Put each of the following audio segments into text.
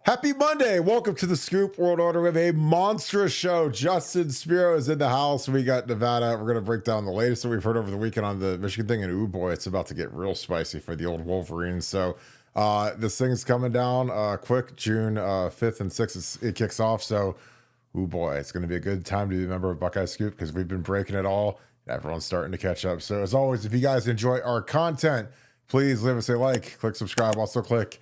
Happy Monday. Welcome to the Scoop World Order. We have a monstrous show. Justin Spiro is in the house. We got Nevada. We're going to break down the latest that we've heard over the weekend on the Michigan thing. And, ooh, boy, it's about to get real spicy for the old Wolverines. So this thing's coming down quick. June 5th and 6th, it kicks off. So, ooh, boy, it's going to be a good time to be a member of Buckeye Scoop because we've been breaking it all. Everyone's starting to catch up. So, as always, if you guys enjoy our content, please leave us a like, click subscribe, also click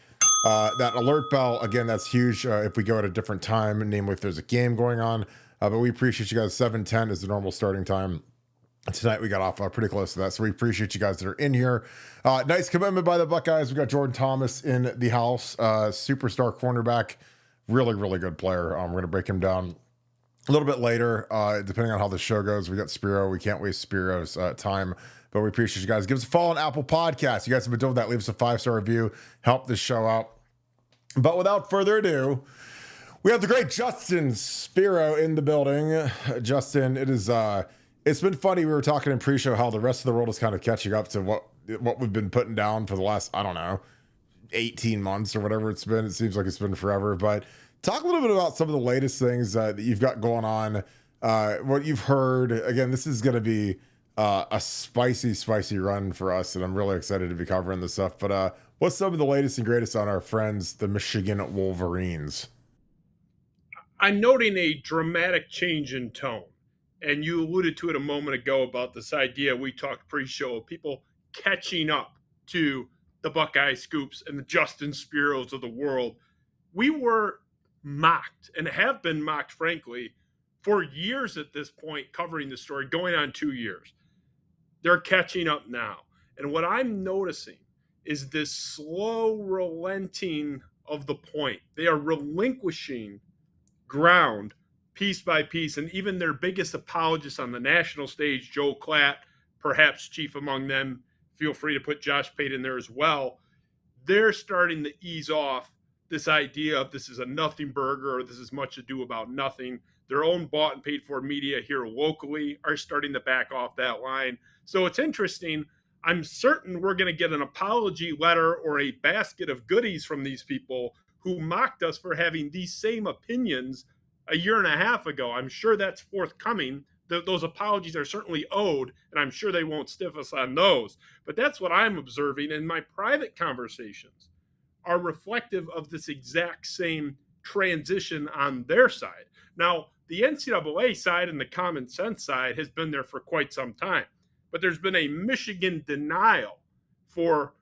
that alert bell. Again, that's huge if we go at a different time, namely if there's a game going on. But we appreciate you guys. 7:10 is the normal starting time. Tonight we got off pretty close to that. So we appreciate you guys that are in here. Nice commitment by the Buckeyes. We got Jordan Thomas in the house. Superstar cornerback. Really, really good player. We're going to break him down a little bit later, depending on how the show goes. We got Spiro. We can't waste Spiro's time. But we appreciate you guys. Give us a follow on Apple Podcasts. You guys have been doing that. Leave us a 5-star review. Help this show out. But without further ado, we have the great Justin Spiro in the building. Justin, it's been funny. We were talking in pre-show how the rest of the world is kind of catching up to what we've been putting down for the last, 18 months or whatever it's been. It seems like it's been forever. But talk a little bit about some of the latest things that you've got going on, what you've heard. Again, this is going to be a spicy run for us, and I'm really excited to be covering this stuff. But what's some of the latest and greatest on our friends, the Michigan Wolverines? I'm noting a dramatic change in tone. And you alluded to it a moment ago about this idea we talked pre-show of people catching up to the Buckeye Scoops and the Justin Spiros of the world. We were mocked and have been mocked, frankly, for years at this point, covering the story, going on 2 years. They're catching up now. And what I'm noticing is this slow relenting of the point. They are relinquishing ground piece by piece. And even their biggest apologists on the national stage, Joe Klatt, perhaps chief among them, feel free to put Josh Pate in there as well, they're starting to ease off this idea of this is a nothing burger or this is much ado about nothing. Their own bought and paid for media here locally are starting to back off that line. So it's interesting. I'm certain we're going to get an apology letter or a basket of goodies from these people who mocked us for having these same opinions a year and a half ago. I'm sure that's forthcoming. Those apologies are certainly owed, and I'm sure they won't stiff us on those. But that's what I'm observing, and my private conversations are reflective of this exact same transition on their side. Now, the NCAA side and the common sense side has been there for quite some time. But there's been a Michigan denial for,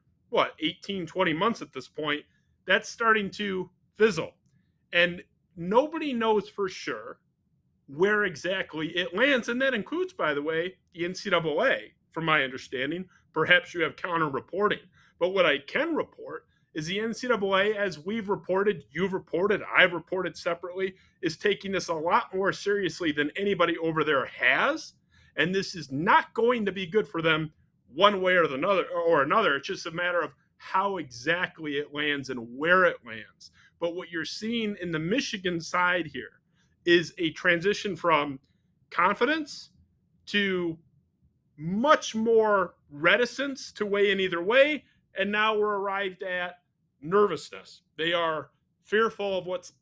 18, 20 months at this point. That's starting to fizzle. And nobody knows for sure where exactly it lands. And that includes, by the way, the NCAA, from my understanding. Perhaps you have counter reporting. But what I can report is the NCAA, as we've reported, you've reported, I've reported separately, is taking this a lot more seriously than anybody over there has. And this is not going to be good for them one way or another. It's just a matter of how exactly it lands and where it lands. But what you're seeing in the Michigan side here is a transition from confidence to much more reticence to weigh in either way. And now we're arrived at nervousness. They are fearful of what's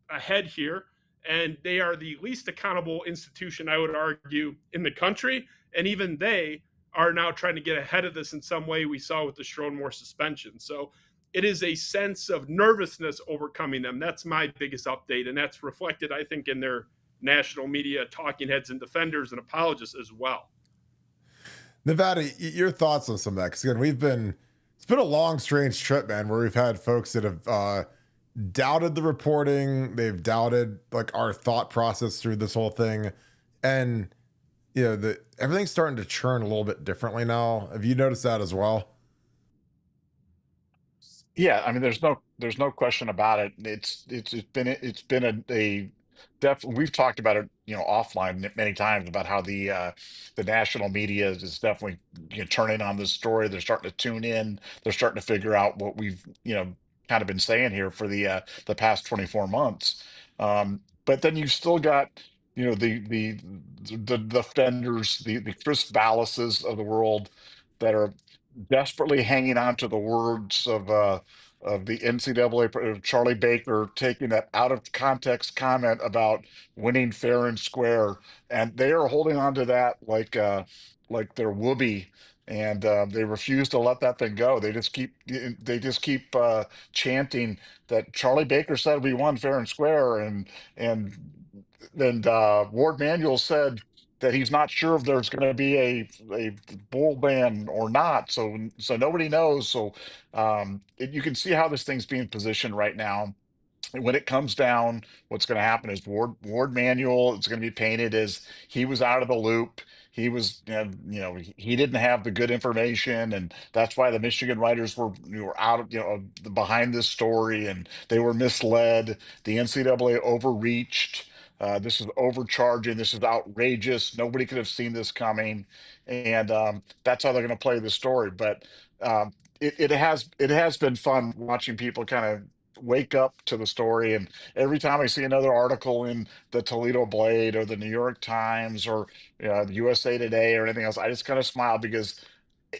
ahead here. And they are the least accountable institution, I would argue, in the country. And even they are now trying to get ahead of this in some way. We saw with the Schroedermore suspension. So it is a sense of nervousness overcoming them. That's my biggest update. And that's reflected, I think, in their national media talking heads and defenders and apologists as well. Nevada, your thoughts on some of that? Because again, it's been a long, strange trip, man, where we've had folks that have doubted the reporting. They've doubted like our thought process through this whole thing. And everything's starting to churn a little bit differently now. Have you noticed that as well? Yeah, I mean, there's no question about it. It's been a definitely, we've talked about it, offline many times about how the national media is definitely turning on this story. They're starting to tune in. They're starting to figure out what we've kind of been saying here for the past 24 months. But then you've still got the defenders, the Chris Ballases of the world that are desperately hanging on to the words of the NCAA, Charlie Baker taking that out of context comment about winning fair and square, and they are holding on to that like they're whoopee, and they refuse to let that thing go. They just keep chanting that Charlie Baker said we won fair and square, and then Ward Manuel said that he's not sure if there's going to be a bowl ban or not. So nobody knows. So you can see how this thing's being positioned right now. When it comes down, what's going to happen is Ward Manuel is going to be painted as he was out of the loop. He was, he didn't have the good information, and that's why the Michigan writers were out of, behind this story, and they were misled. The NCAA overreached. This is overcharging. This is outrageous. Nobody could have seen this coming, and that's how they're going to play the story. But it has been fun watching people kind of wake up to the story. And every time I see another article in the Toledo Blade or the New York Times or the USA Today or anything else, I just kind of smile because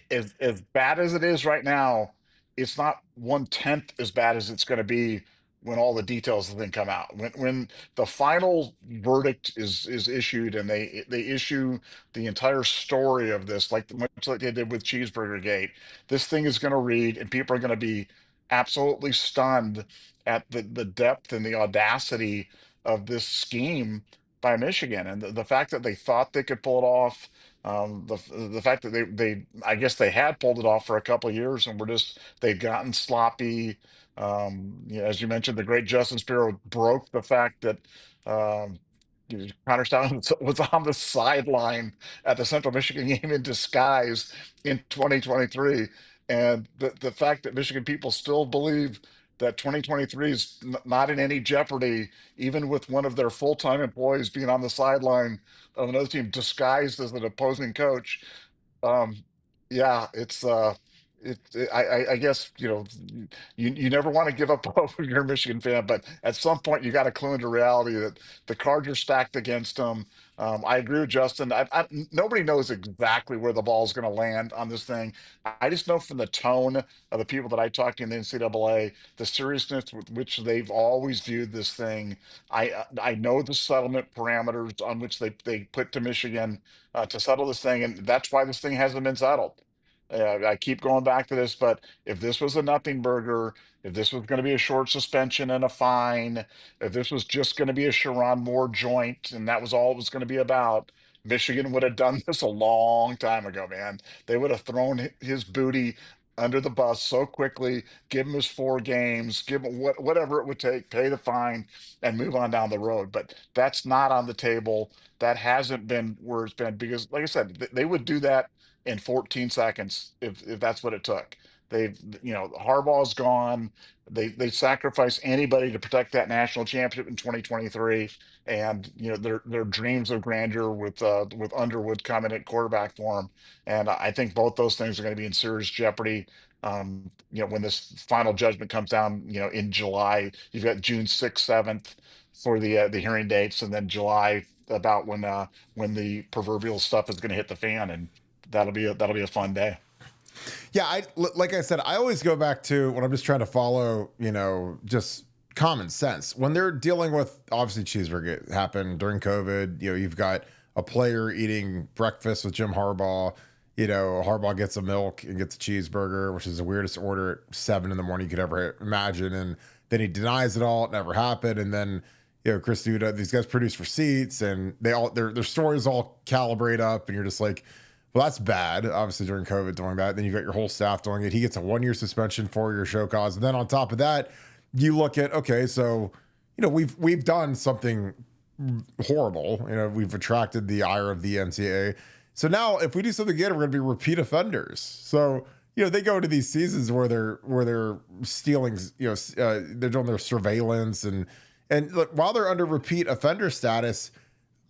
as bad as it is right now, it's not 1/10 as bad as it's going to be when all the details of the thing come out. When the final verdict is issued and they issue the entire story of this, much like they did with Cheeseburger Gate, this thing is going to read, and people are going to be absolutely stunned at the depth and the audacity of this scheme by Michigan, and the fact that they thought they could pull it off. The fact that they I guess they had pulled it off for a couple of years and they'd gotten sloppy. As you mentioned, the great Justin Spiro broke the fact that um, Connor Stallion was on the sideline at the Central Michigan game in disguise in 2023. And the fact that Michigan people still believe that 2023 is not in any jeopardy, even with one of their full-time employees being on the sideline of another team disguised as an opposing coach. um yeah, I guess you never want to give up hope if you're a Michigan fan, but at some point you got to clue into reality that the cards are stacked against them. I agree with Justin. Nobody knows exactly where the ball is going to land on this thing. I just know from the tone of the people that I talked to in the NCAA, the seriousness with which they've always viewed this thing. I know the settlement parameters on which they put to Michigan to settle this thing, and that's why this thing hasn't been settled. I keep going back to this, but if this was a nothing burger, if this was going to be a short suspension and a fine, if this was just going to be a Sharon Moore joint and that was all it was going to be about, Michigan would have done this a long time ago, man. They would have thrown his booty under the bus so quickly, give him his 4 games, give him whatever it would take, pay the fine, and move on down the road. But that's not on the table. That hasn't been where it's been because, like I said, they would do that in 14 seconds if that's what it took. Harbaugh's gone. They sacrifice anybody to protect that national championship in 2023, and their dreams of grandeur with Underwood coming at quarterback for them. And I think both those things are going to be in serious jeopardy. When this final judgment comes down, in July, you've got June 6th, 7th for the hearing dates, and then July about when the proverbial stuff is going to hit the fan, and that'll be a fun day. Yeah, like I said, I always go back to when I'm just trying to follow, just common sense. When they're dealing with, obviously, Cheeseburger happened during COVID. You've got a player eating breakfast with Jim Harbaugh. Harbaugh gets a milk and gets a cheeseburger, which is the weirdest order at 7 a.m. you could ever imagine. And then he denies it all. It never happened. And then, Chris Duda, these guys produce receipts and their stories all calibrate up. And you're just like, well, that's bad. Obviously, during COVID doing that. Then you've got your whole staff doing it. He gets a 1-year suspension, 4-year show cause. And then on top of that, you look at, okay, so, we've done something horrible. We've attracted the ire of the NCAA. So now if we do something again, we're going to be repeat offenders. So, they go into these seasons where they're stealing, they're doing their surveillance and look, while they're under repeat offender status,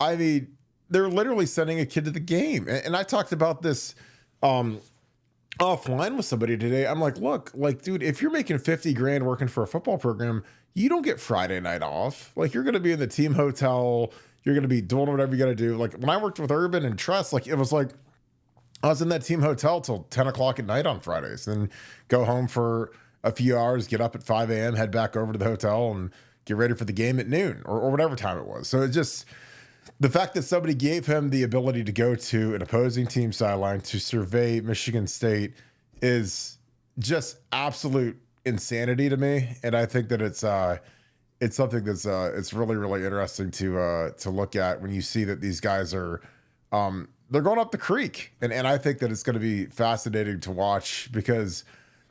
I mean, they're literally sending a kid to the game. And I talked about this offline with somebody today. I'm like, look, dude, if you're making 50 grand working for a football program, you don't get Friday night off. You're going to be in the team hotel. You're going to be doing whatever you got to do. When I worked with Urban and Trust, it was like I was in that team hotel till 10 o'clock at night on Fridays, and go home for a few hours, get up at 5 a.m., head back over to the hotel, and get ready for the game at noon or whatever time it was. So it just, the fact that somebody gave him the ability to go to an opposing team sideline to survey Michigan State is just absolute insanity to me. And I think that it's something that's it's really, really interesting to look at when you see that these guys are they're going up the creek. And I think that it's going to be fascinating to watch, because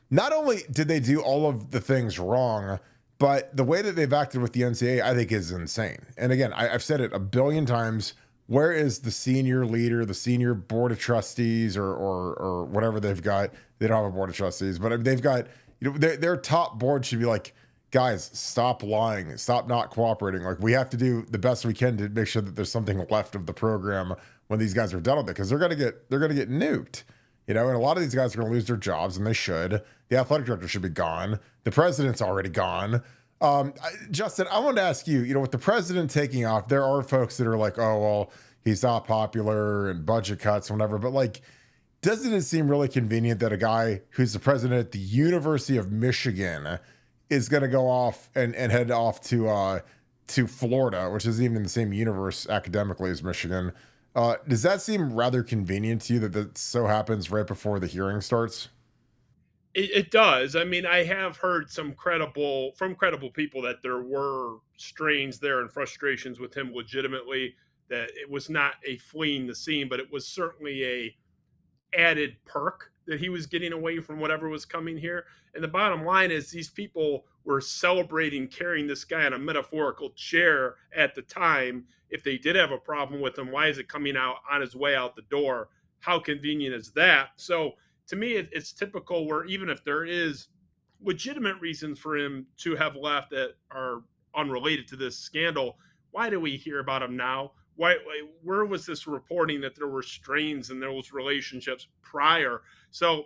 not only did they do all of the things wrong, but the way that they've acted with the NCAA, I think, is insane. And again, I've said it a billion times. Where is the senior leader, the senior board of trustees, or whatever they've got? They don't have a board of trustees, but they've got, their top board should be like, guys, stop lying, stop not cooperating. Like, we have to do the best we can to make sure that there's something left of the program when these guys are done with it, because they're gonna get nuked. And a lot of these guys are going to lose their jobs, and they should. The athletic director should be gone. The president's already gone. Justin, I wanted to ask you, with the president taking off, there are folks that are like, oh, well, he's not popular and budget cuts, whatever. But, like, doesn't it seem really convenient that a guy who's the president at the University of Michigan is going to go off and head off to Florida, which isn't even in the same universe academically as Michigan? Does that seem rather convenient to you that so happens right before the hearing starts? It does. I mean, I have heard from credible people that there were strains there and frustrations with him legitimately, that it was not a fleeing the scene, but it was certainly a added perk that he was getting away from whatever was coming here. And the bottom line is, these people were celebrating carrying this guy on a metaphorical chair at the time. If they did have a problem with him, why is it coming out on his way out the door? How convenient is that? So to me, it's typical where even if there is legitimate reasons for him to have left that are unrelated to this scandal, why do we hear about him now? Where was this reporting that there were strains in those relationships prior? So,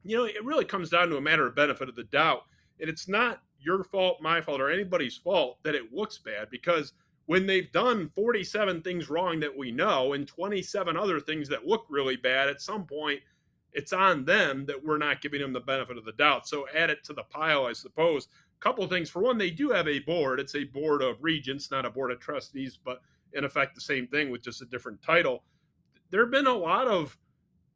it really comes down to a matter of benefit of the doubt. And it's not your fault, my fault, or anybody's fault that it looks bad, because when they've done 47 things wrong that we know and 27 other things that look really bad, at some point, it's on them that we're not giving them the benefit of the doubt. So add it to the pile, I suppose. Couple of things. For one, they do have a board. It's a board of regents, not a board of trustees, but in effect the same thing with just a different title. There have been a lot of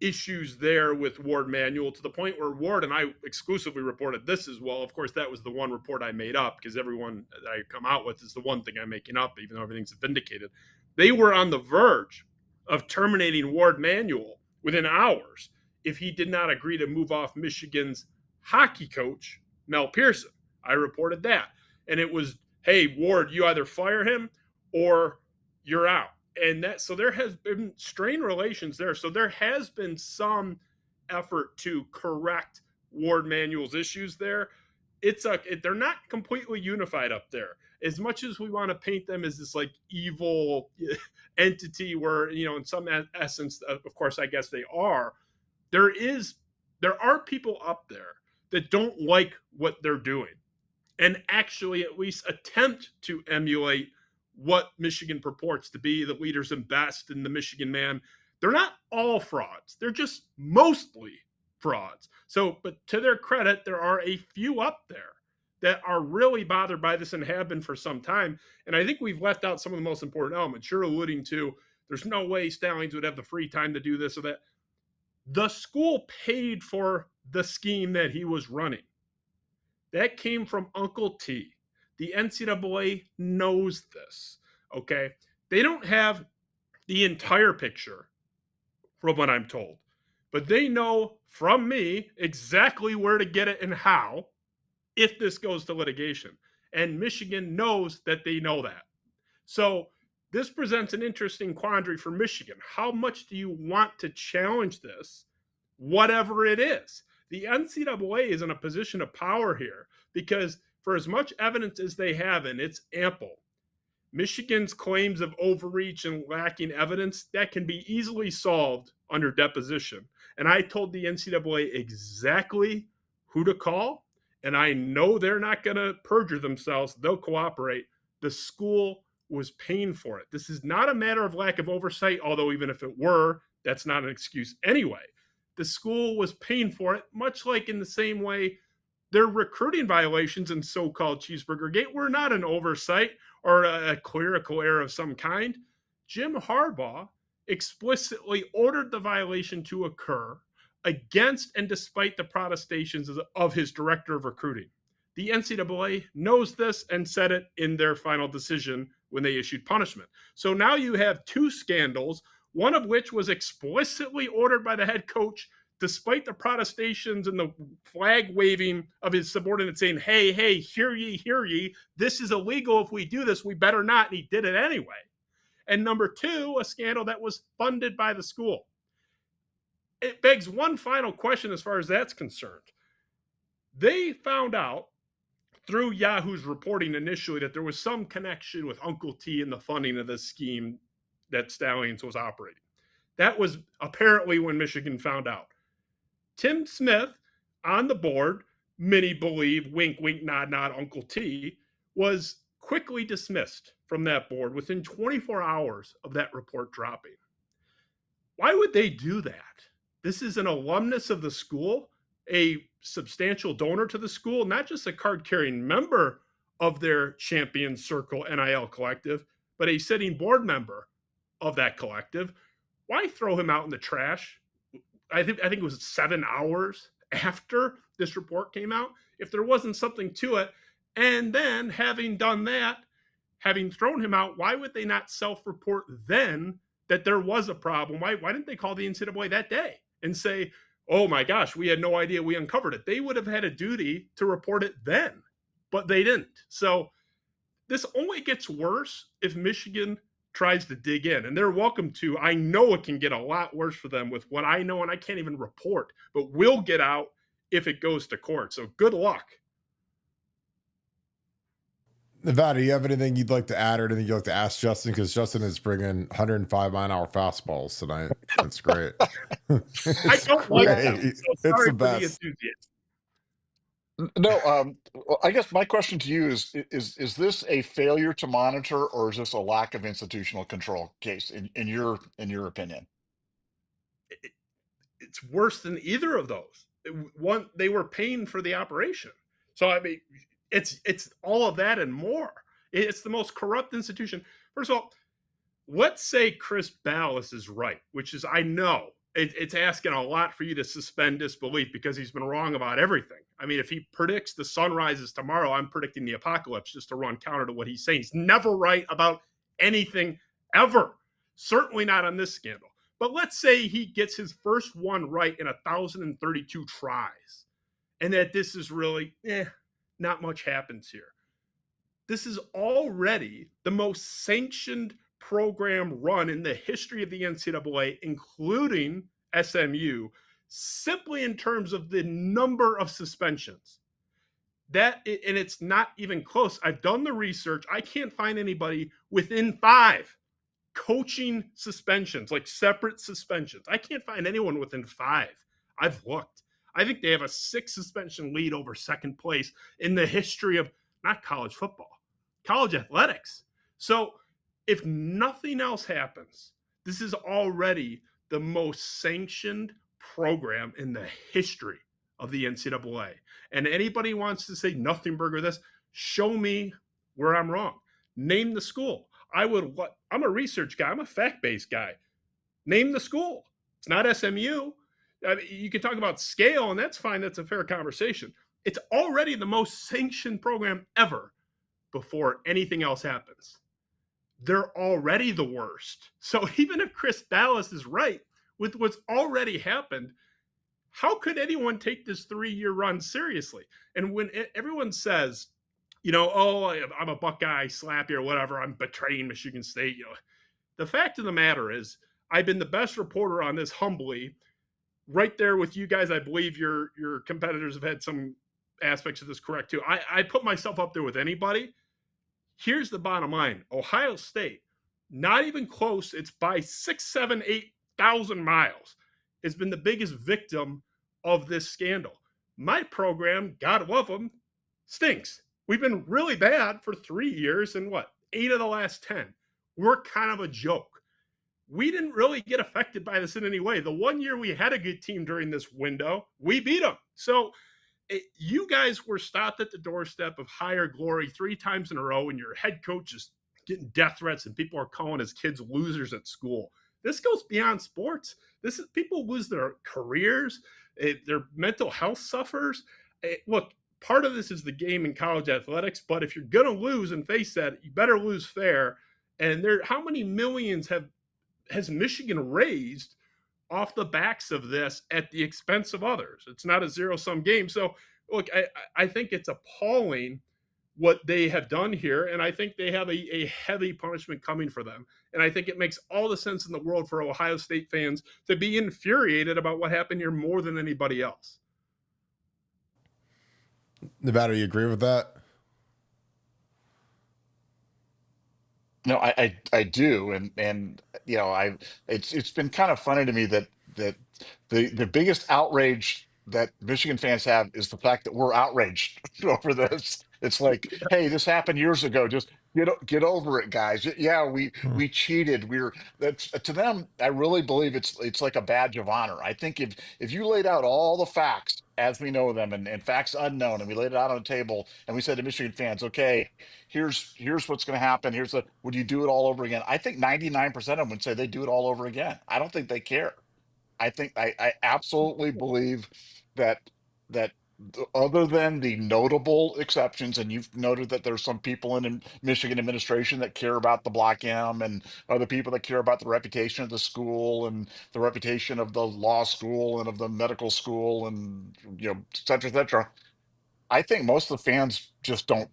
issues there with Ward Manuel, to the point where Ward and I exclusively reported this as well. Of course, that was the one report I made up, because everyone that I come out with is the one thing I'm making up, even though everything's vindicated. They were on the verge of terminating Ward Manuel within hours if he did not agree to move off Michigan's hockey coach, Mel Pearson. I reported that. And it was, hey, Ward, you either fire him or you're out. And so there has been strained relations there. So there has been some effort to correct Ward Manuel's issues there. They're not completely unified up there. As much as we want to paint them as this like evil entity where, in some essence, of course, I guess they are, there are people up there that don't like what they're doing and actually at least attempt to emulate what Michigan purports to be, the leaders and best in the Michigan man. They're not all frauds. They're just mostly frauds. So, but to their credit, there are a few up there that are really bothered by this and have been for some time. And I think we've left out some of the most important elements. You're alluding to, there's no way Stallings would have the free time to do this or that. The school paid for the scheme that he was running. That came from Uncle T. The NCAA knows this, okay? They don't have the entire picture from what I'm told, but they know from me exactly where to get it and how if this goes to litigation. And Michigan knows that they know that. So this presents an interesting quandary for Michigan. How much do you want to challenge this, whatever it is? The NCAA is in a position of power here, because for as much evidence as they have, and it's ample, Michigan's claims of overreach and lacking evidence, that can be easily solved under deposition. And I told the NCAA exactly who to call, and I know they're not going to perjure themselves. They'll cooperate. The school was paying for it. This is not a matter of lack of oversight, although even if it were, that's not an excuse anyway. The school was paying for it, much like in the same way Their recruiting violations in so-called Cheeseburger Gate were not an oversight or a clerical error of some kind. Jim Harbaugh explicitly ordered the violation to occur against and despite the protestations of his director of recruiting. The NCAA knows this and said it in their final decision when they issued punishment. So now you have two scandals, one of which was explicitly ordered by the head coach despite the protestations and the flag waving of his subordinates saying, hey, hear ye, this is illegal. If we do this, we better not. And he did it anyway. And number two, a scandal that was funded by the school. It begs one final question as far as that's concerned. They found out through Yahoo's reporting initially that there was some connection with Uncle T in the funding of this scheme that Stallions was operating. That was apparently when Michigan found out. Tim Smith on the board, many believe, wink, wink, nod, nod, Uncle T, was quickly dismissed from that board within 24 hours of that report dropping. Why would they do that? This is an alumnus of the school, a substantial donor to the school, not just a card-carrying member of their Champion Circle NIL collective, but a sitting board member of that collective. Why throw him out in the trash? I think it was 7 hours after this report came out. If there wasn't something to it, and then having done that, having thrown him out, why would they not self-report then that there was a problem? Why didn't they call the NCAA that day and say, oh my gosh, we had no idea we uncovered it? They would have had a duty to report it then, but they didn't. So this only gets worse if Michigan tries to dig in, and they're welcome to. I know it can get a lot worse for them with what I know, and I can't even report, but will get out if it goes to court. So good luck. Nevada, do you have anything you'd like to add or anything you'd like to ask Justin? Because Justin is bringing 105-mile-an-hour fastballs tonight. That's great. I don't like them. So It's sorry the for the best. enthusiast. No, well, I guess my question to you is this a failure to monitor, or is this a lack of institutional control case in your opinion? It's worse than either of those. One, they were paying for the operation. So I mean, it's all of that and more. It's the most corrupt institution. First of all, let's say Chris Ballas is right, which is, I know it's asking a lot for you to suspend disbelief because he's been wrong about everything. I mean, if he predicts the sun rises tomorrow, I'm predicting the apocalypse just to run counter to what he's saying. He's never right about anything ever. Certainly not on this scandal. But let's say he gets his first one right in 1,032 tries, and that this is really, not much happens here. This is already the most sanctioned program run in the history of the NCAA, including SMU, simply in terms of the number of suspensions. And it's not even close. I've done the research. I can't find anybody within 5 coaching suspensions, like separate suspensions. I can't find anyone within 5. I've looked. I think they have a 6 suspension lead over second place in the history of not college football, college athletics. So if nothing else happens, this is already the most sanctioned program in the history of the NCAA. And anybody wants to say nothing burger this, show me where I'm wrong. Name the school. I'm a research guy. I'm a fact-based guy. Name the school. It's not SMU. I mean, you can talk about scale, and that's fine. That's a fair conversation. It's already the most sanctioned program ever before anything else happens. They're already the worst. So even if Chris Ballas is right with what's already happened, how could anyone take this 3-year run seriously? And when everyone says, oh, I'm a Buckeye slappy or whatever, I'm betraying Michigan State, the fact of the matter is I've been the best reporter on this humbly, right there with you guys. I believe your competitors have had some aspects of this correct too. I put myself up there with anybody. Here's the bottom line. Ohio State, not even close. It's by 6, 7, 8,000 miles. Has been the biggest victim of this scandal. My program, God love them, stinks. We've been really bad for 3 years and 8 of the last 10. We're kind of a joke. We didn't really get affected by this in any way. The one year we had a good team during this window, we beat them. So You guys were stopped at the doorstep of higher glory 3 times in a row, and your head coach is getting death threats, and people are calling his kids losers at school. This goes beyond sports. This is people lose their careers, their mental health suffers. Look, part of this is the game in college athletics, but if you're going to lose and face that, you better lose fair. And how many millions has Michigan raised off the backs of this at the expense of others? It's not a zero-sum game. So, look, I think it's appalling what they have done here, and I think they have a heavy punishment coming for them. And I think it makes all the sense in the world for Ohio State fans to be infuriated about what happened here more than anybody else. Nevada, you agree with that? No, I do, and it's been kind of funny to me that the biggest outrage that Michigan fans have is the fact that we're outraged over this. It's like, hey, this happened years ago. Just get over it, guys. Yeah, we cheated. That's to them. I really believe it's like a badge of honor. I think if you laid out all the facts as we know them and facts unknown, and we laid it out on the table, and we said to Michigan fans, okay, here's what's going to happen. Would you do it all over again? I think 99% of them would say they do it all over again. I don't think they care. I think I absolutely believe that that other than the notable exceptions, and you've noted that there's some people in Michigan administration that care about the Block M, and other people that care about the reputation of the school and the reputation of the law school and of the medical school, and et cetera, et cetera. I think most of the fans just don't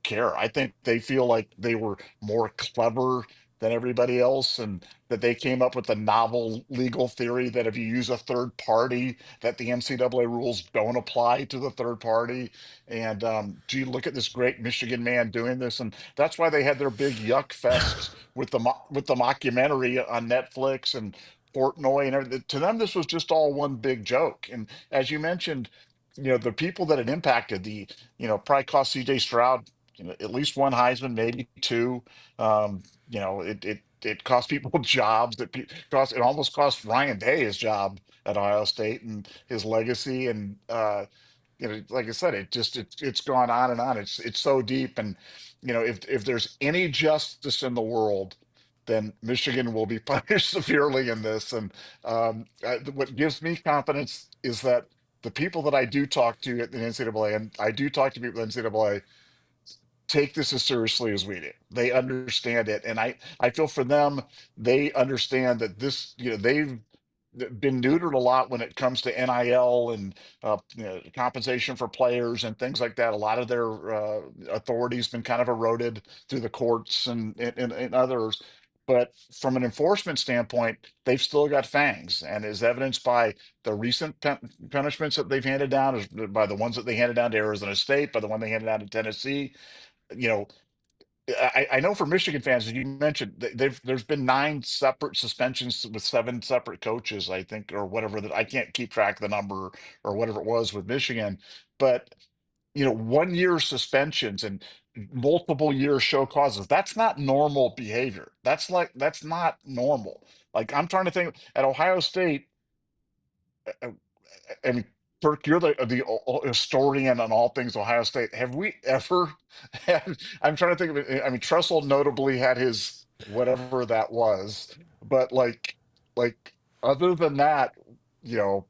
care. I think they feel like they were more clever than everybody else, and that they came up with a novel legal theory that if you use a third party, that the NCAA rules don't apply to the third party. And gee, look at this great Michigan man doing this, and that's why they had their big yuck fest with the mockumentary on Netflix and Portnoy and everything. To them, this was just all one big joke. And as you mentioned, the people that it impacted, probably cost CJ Stroud, at least one Heisman, maybe two. It cost people jobs. It almost cost Ryan Day his job at Ohio State and his legacy. And like I said, it's gone on and on. It's so deep. And if there's any justice in the world, then Michigan will be punished severely in this. And what gives me confidence is that the people that I do talk to at the NCAA, and I do talk to people at the NCAA, take this as seriously as we do. They understand it, and I feel for them. They understand that this, they've been neutered a lot when it comes to NIL and compensation for players and things like that. A lot of their authority's been kind of eroded through the courts and others. But from an enforcement standpoint, they've still got fangs, and as evidenced by the recent punishments that they've handed down, by the ones that they handed down to Arizona State, by the one they handed down to Tennessee. You know, I know for Michigan fans, as you mentioned, there's been 9 separate suspensions with 7 separate coaches, I think, or whatever, that I can't keep track of the number or whatever it was with Michigan. But 1 year suspensions and multiple year show causes, that's not normal behavior. That's not normal. Like, I'm trying to think at Ohio State, and Kirk, you're the historian on all things Ohio State. Have we ever had? I'm trying to think of it. I mean, Tressel notably had his whatever that was, but like other than that, you know,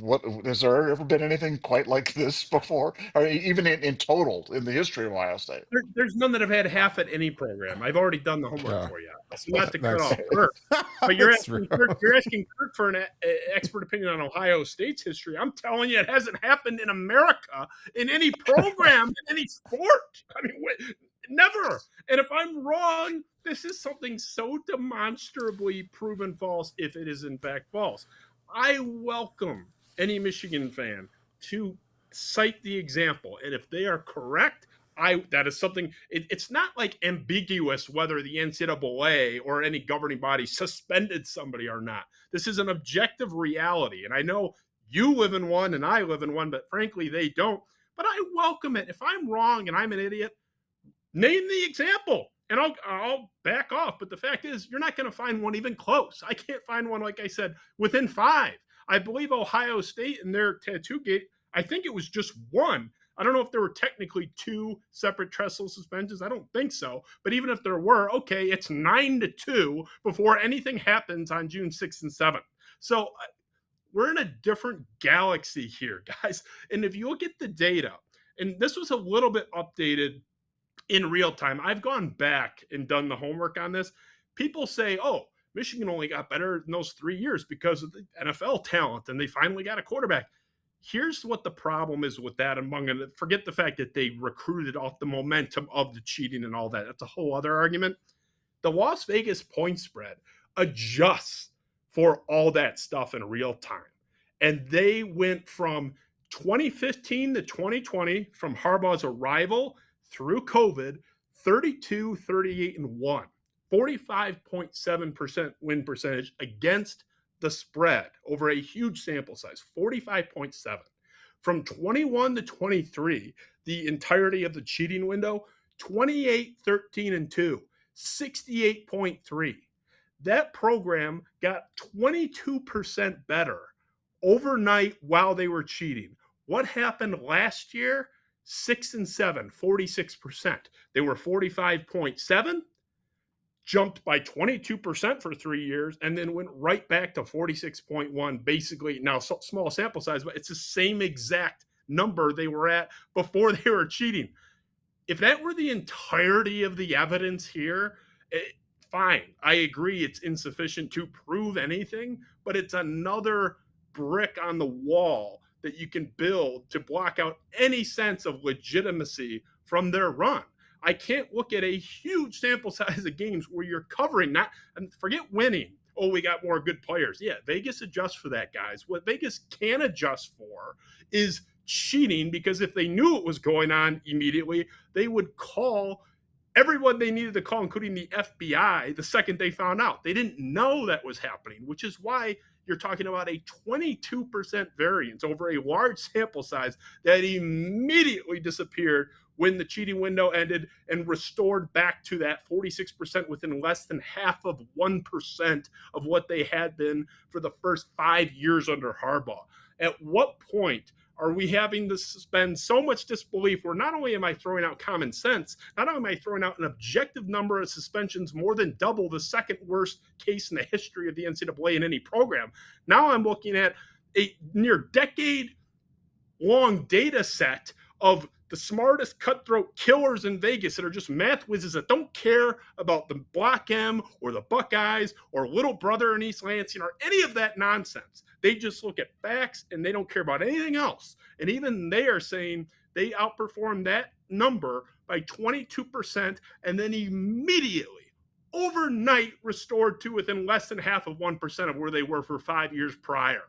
what has there ever been anything quite like this before? Or even in total in the history of Ohio State? There's none that have had half at any program. I've already done the homework Yeah. for you. So not to cut Nice. off Kirk, but you're That's asking real. Kirk, for an expert opinion on Ohio State's history. I'm telling you, it hasn't happened in America in any program, in any sport. I mean, never. And if I'm wrong, this is something so demonstrably proven false, if it is in fact false. I welcome any Michigan fan to cite the example, and if they are correct, that is something. It's not like ambiguous whether the NCAA or any governing body suspended somebody or not. This is an objective reality, and I know you live in one and I live in one, but frankly, they don't. But I welcome it. If I'm wrong and I'm an idiot, name the example, and I'll back off. But the fact is, you're not going to find one even close. I can't find one, like I said, within 5. I believe Ohio State and their tattoo gate, I think it was just one. I don't know if there were technically two separate trestle suspensions. I don't think so. But even if there were, okay, it's 9-2 before anything happens on June 6th and 7th. So we're in a different galaxy here, guys. And if you look at the data, and this was a little bit updated in real time, I've gone back and done the homework on this. People say, oh, Michigan only got better in those 3 years because of the NFL talent and they finally got a quarterback. Here's what the problem is with that among it. Forget the fact that they recruited off the momentum of the cheating and all that. That's a whole other argument. The Las Vegas point spread adjusts for all that stuff in real time. And they went from 2015 to 2020, from Harbaugh's arrival through COVID, 32, 38, and 1. 45.7% win percentage against the spread over a huge sample size, 45.7. From 21 to 23, the entirety of the cheating window, 28, 13, and 2, 68.3. That program got 22% better overnight while they were cheating. What happened last year? 6 and 7, 46%. They were 45.7, jumped by 22% for 3 years, and then went right back to 46.1. Basically, now small sample size, but it's the same exact number they were at before they were cheating. If that were the entirety of the evidence here, fine. I agree it's insufficient to prove anything, but it's another brick on the wall that you can build to block out any sense of legitimacy from their run. I can't look at a huge sample size of games where you're covering, not, and forget winning. Oh, we got more good players. Yeah, Vegas adjusts for that, guys. What Vegas can adjust for is cheating, because if they knew it was going on immediately, they would call everyone they needed to call, including the FBI, the second they found out. They didn't know that was happening, which is why you're talking about a 22% variance over a large sample size that immediately disappeared when the cheating window ended and restored back to that 46% within less than half of 1% of what they had been for the first 5 years under Harbaugh. At what point are we having to suspend so much disbelief where not only am I throwing out common sense, not only am I throwing out an objective number of suspensions more than double the second worst case in the history of the NCAA in any program, now I'm looking at a near decade long data set of the smartest cutthroat killers in Vegas that are just math whizzes that don't care about the Block M or the Buckeyes or Little Brother in East Lansing or any of that nonsense. They just look at facts and they don't care about anything else. And even they are saying they outperformed that number by 22% and then immediately, overnight, restored to within less than half of 1% of where they were for 5 years prior.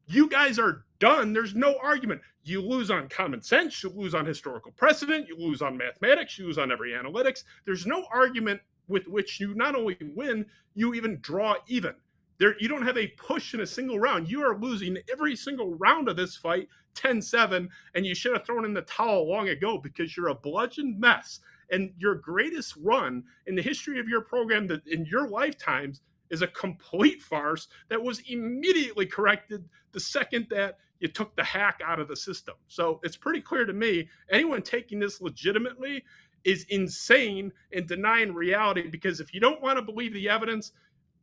You guys are done. There's no argument. You lose on common sense. You lose on historical precedent. You lose on mathematics. You lose on every analytics. There's no argument with which you not only win, you even draw even. There, you don't have a push in a single round. You are losing every single round of this fight 10-7, and you should have thrown in the towel long ago because you're a bludgeoned mess. And your greatest run in the history of your program that in your lifetimes is a complete farce that was immediately corrected the second that you took the hack out of the system. So it's pretty clear to me, anyone taking this legitimately is insane and denying reality, because if you don't want to believe the evidence,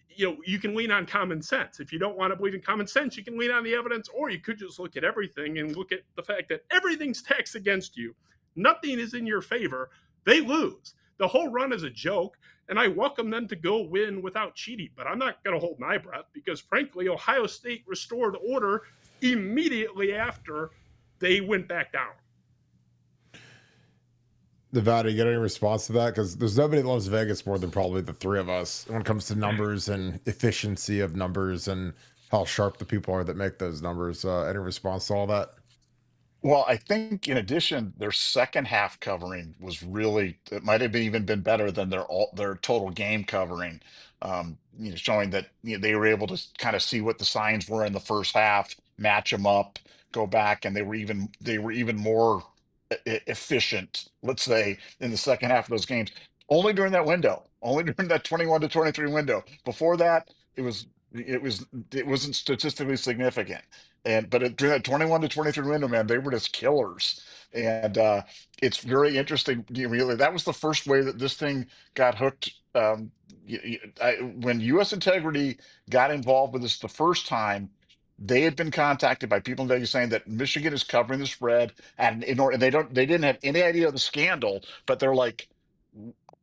you can lean on common sense. If you don't want to believe in common sense, you can lean on the evidence, or you could just look at everything and look at the fact that everything's stacked against you. Nothing is in your favor. They lose. The whole run is a joke, and I welcome them to go win without cheating, but I'm not going to hold my breath because, frankly, Ohio State restored order immediately after they went back down. Nevada, you get any response to that? Because there's nobody that loves Vegas more than probably the three of us when it comes to numbers and efficiency of numbers and how sharp the people are that make those numbers. Any response to all that? Well, I think in addition, their second half covering was really, it might have even been better than their total game covering. Showing that they were able to kind of see what the signs were in the first half, match them up, go back, and they were even more efficient, let's say, in the second half of those games. Only during that window, only during that 21 to 23 window. Before that, it was it wasn't statistically significant. But during that 21 to 23 window, man, they were just killers. And it's very interesting. Really, that was the first way that this thing got hooked. When U.S. Integrity got involved with this the first time, they had been contacted by people in Vegas saying that Michigan is covering the spread, and they didn't have any idea of the scandal, but they're like,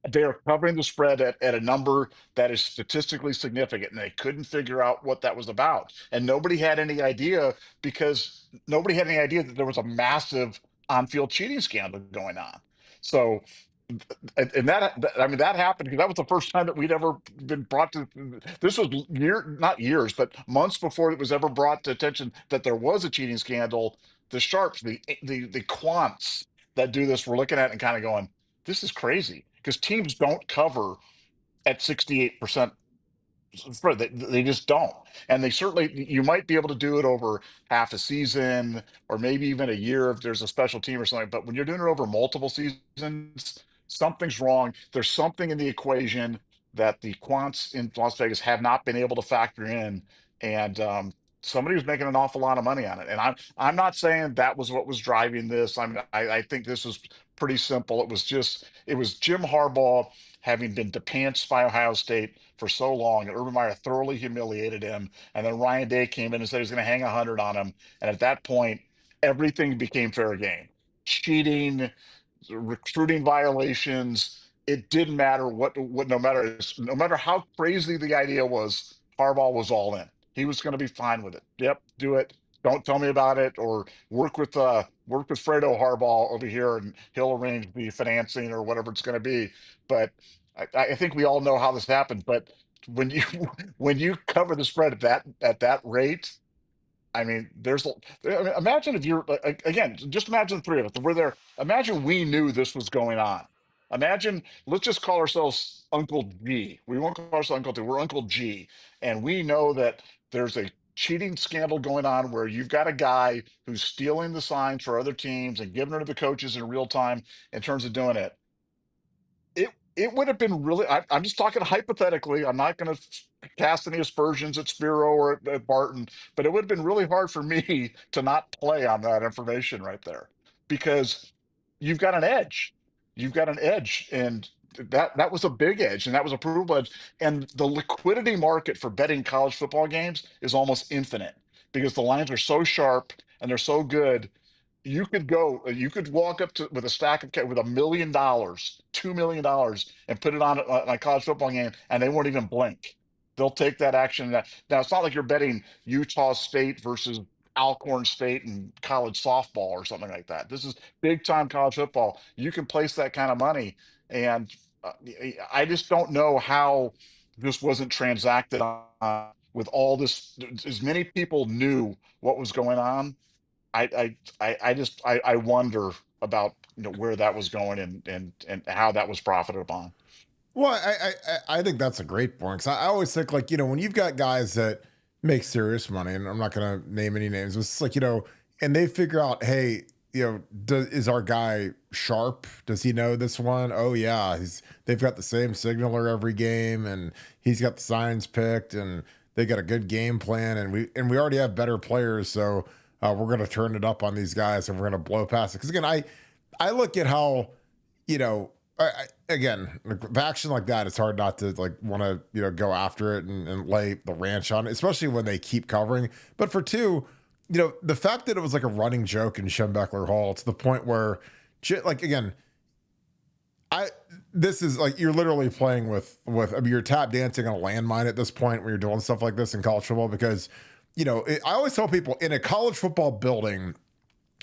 they are covering the spread at a number that is statistically significant, and they couldn't figure out what that was about. And nobody had any idea, because nobody had any idea that there was a massive on-field cheating scandal going on. So, and I mean, that happened because that was the first time that we'd ever been brought to. This was not years, but months before it was ever brought to attention that there was a cheating scandal. The sharps, the quants that do this, were looking at it and kind of going, "This is crazy," because teams don't cover at 68% spread. They just don't. And they certainly, you might be able to do it over half a season or maybe even a year if there's a special team or something. But when you're doing it over multiple seasons, something's wrong. There's something in the equation that the quants in Las Vegas have not been able to factor in. And somebody was making an awful lot of money on it. And I'm not saying that was what was driving this. I think this was pretty simple. It was Jim Harbaugh having been depantsed by Ohio State for so long, and Urban Meyer thoroughly humiliated him. And then Ryan Day came in and said he's going to hang 100 on him. And at that point, everything became fair game. Cheating, recruiting violations. It didn't matter no matter how crazy the idea was, Harbaugh was all in. He was going to be fine with it. Yep, do it. Don't tell me about it, or work with Fredo Harbaugh over here, and he'll arrange the financing or whatever it's going to be. But I think we all know how this happened. But when you when you cover the spread at that rate, I mean, imagine if you're again, just imagine the three of us. We're there. Imagine we knew this was going on. Imagine, let's just call ourselves Uncle G. We won't call ourselves Uncle T. We're Uncle G, and we know that there's a cheating scandal going on where you've got a guy who's stealing the signs for other teams and giving it to the coaches in real time in terms of doing it. It would have been really. I'm just talking hypothetically. I'm not going to cast any aspersions at Spiro or at Barton, but it would have been really hard for me to not play on that information right there, because you've got an edge. You've got an edge, and that was a big edge, and that was a provable edge. And the liquidity market for betting college football games is almost infinite, because the lines are so sharp and they're so good. You could walk up to with a stack of with $1 million, $2 million, and put it on a college football game, and they won't even blink. They'll take that action. Now, it's not like you're betting Utah State versus Alcorn State in college softball or something like that. This is big time college football. You can place that kind of money, and I just don't know how this wasn't transacted on with all this. As many people knew what was going on. I wonder about where that was going, and how that was profited upon. Well, I think that's a great point, because I always think, like, when you've got guys that make serious money, and I'm not going to name any names, it's like, and they figure out, hey, is our guy sharp? Does he know this one? Oh yeah, they've got the same signaler every game, and he's got the signs picked, and they got a good game plan, and we already have better players, so we're going to turn it up on these guys, and we're going to blow past it. Because again, I look at how, again, with action like that, it's hard not to want to go after it and lay the ranch on it, especially when they keep covering. But for two, the fact that it was like a running joke in Schembechler Hall, to the point where, again, this is like, you're literally playing with you're tap dancing on a landmine at this point when you're doing stuff like this in college football. Because I always tell people, in a college football building,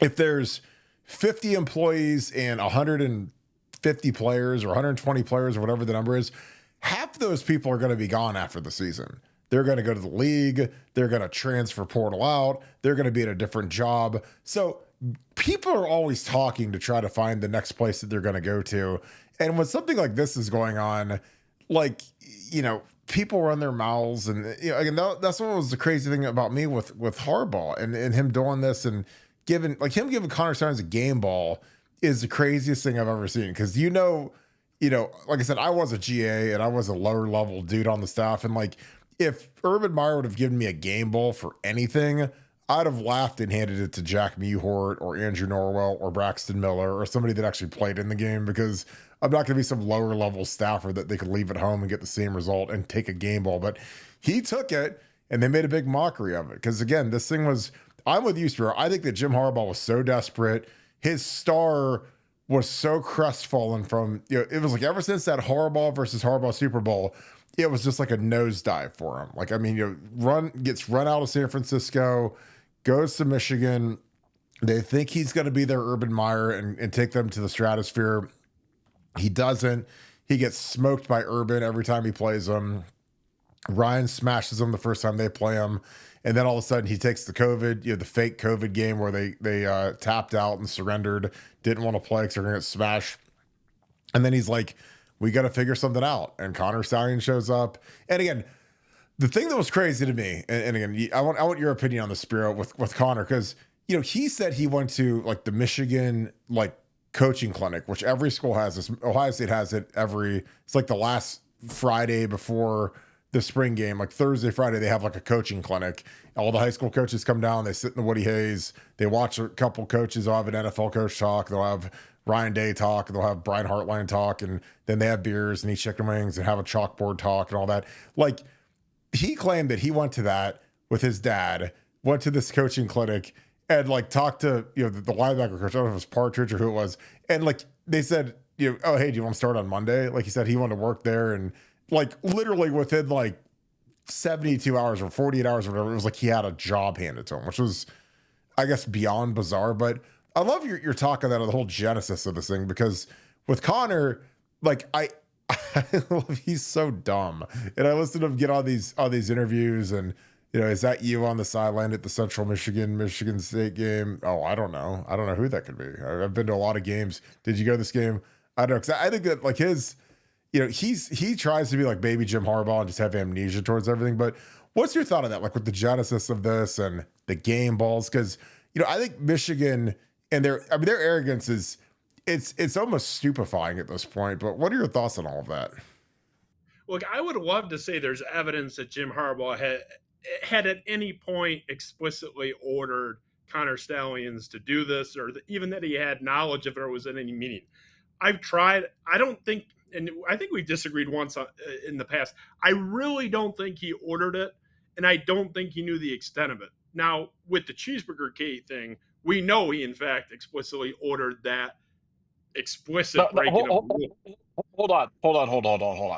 if there's 50 employees and 150 players or 120 players or whatever the number is, half of those people are going to be gone after the season. They're going to go to the league. They're going to transfer portal out. They're going to be at a different job. So people are always talking to try to find the next place that they're going to go to. And when something like this is going on, people run their mouths. And again, that's what was the crazy thing about me with Harbaugh and him doing this, and giving Connor Stearns a game ball is the craziest thing I've ever seen. Because like I said, I was a GA and I was a lower level dude on the staff, and if Urban Meyer would have given me a game ball for anything, I'd have laughed and handed it to Jack Mewhort or Andrew Norwell or Braxton Miller or somebody that actually played in the game, because I'm not going to be some lower level staffer that they could leave at home and get the same result and take a game ball. But he took it and they made a big mockery of it. Because again, this thing was, I'm with you, Spiro. I think that Jim Harbaugh was so desperate. His star was so crestfallen from, it was like ever since that Harbaugh versus Harbaugh Super Bowl, it was just like a nosedive for him. Like, I mean, gets run out of San Francisco, goes to Michigan. They think he's going to be their Urban Meyer and take them to the stratosphere. He doesn't. He gets smoked by Urban every time he plays him. Ryan smashes him the first time they play him. And then all of a sudden he takes the COVID, the fake COVID game where they tapped out and surrendered, didn't want to play because they're going to get smashed. And then he's like, we got to figure something out. And Connor Stallion shows up. And again, the thing that was crazy to me, and again, I want your opinion on the Spiro with Connor, because he said he went to like the Michigan like coaching clinic, which every school has this. Ohio State has it it's like the last Friday before the spring game, like Thursday, Friday, they have like a coaching clinic. All the high school coaches come down, they sit in the Woody Hayes, they watch a couple coaches. They'll have an NFL coach talk, they'll have Ryan Day talk, they'll have Brian Hartline talk, and then they have beers and eat chicken wings and have a chalkboard talk and all that. Like, he claimed that he went to that with his dad, went to this coaching clinic and like talked to, the linebacker coach, I don't know if it was Partridge or who it was. And like, they said, oh, hey, do you want to start on Monday? Like he said, he wanted to work there. And like literally within like 72 hours or 48 hours or whatever, it was like he had a job handed to him, which was, I guess, beyond bizarre. But I love your talk on that, on the whole genesis of this thing, because with Connor, like I love, he's so dumb. And I listened to him get on these interviews and, is that you on the sideline at the Central Michigan State game? Oh, I don't know. I don't know who that could be. I've been to a lot of games. Did you go to this game? I don't know. Cause I think that like his, he tries to be like baby Jim Harbaugh and just have amnesia towards everything. But what's your thought on that? Like with the genesis of this and the game balls? Cause, I think Michigan and their arrogance is, it's almost stupefying at this point. But what are your thoughts on all of that? Look, I would love to say there's evidence that Jim Harbaugh had at any point explicitly ordered Connor Stallions to do this, or even that he had knowledge of it or was in any meeting. I've tried. I don't think, and I think we disagreed once in the past. I really don't think he ordered it, and I don't think he knew the extent of it. Now, with the Cheeseburger Gate thing, we know he in fact explicitly ordered that explicit breaking of the rule. Hold on.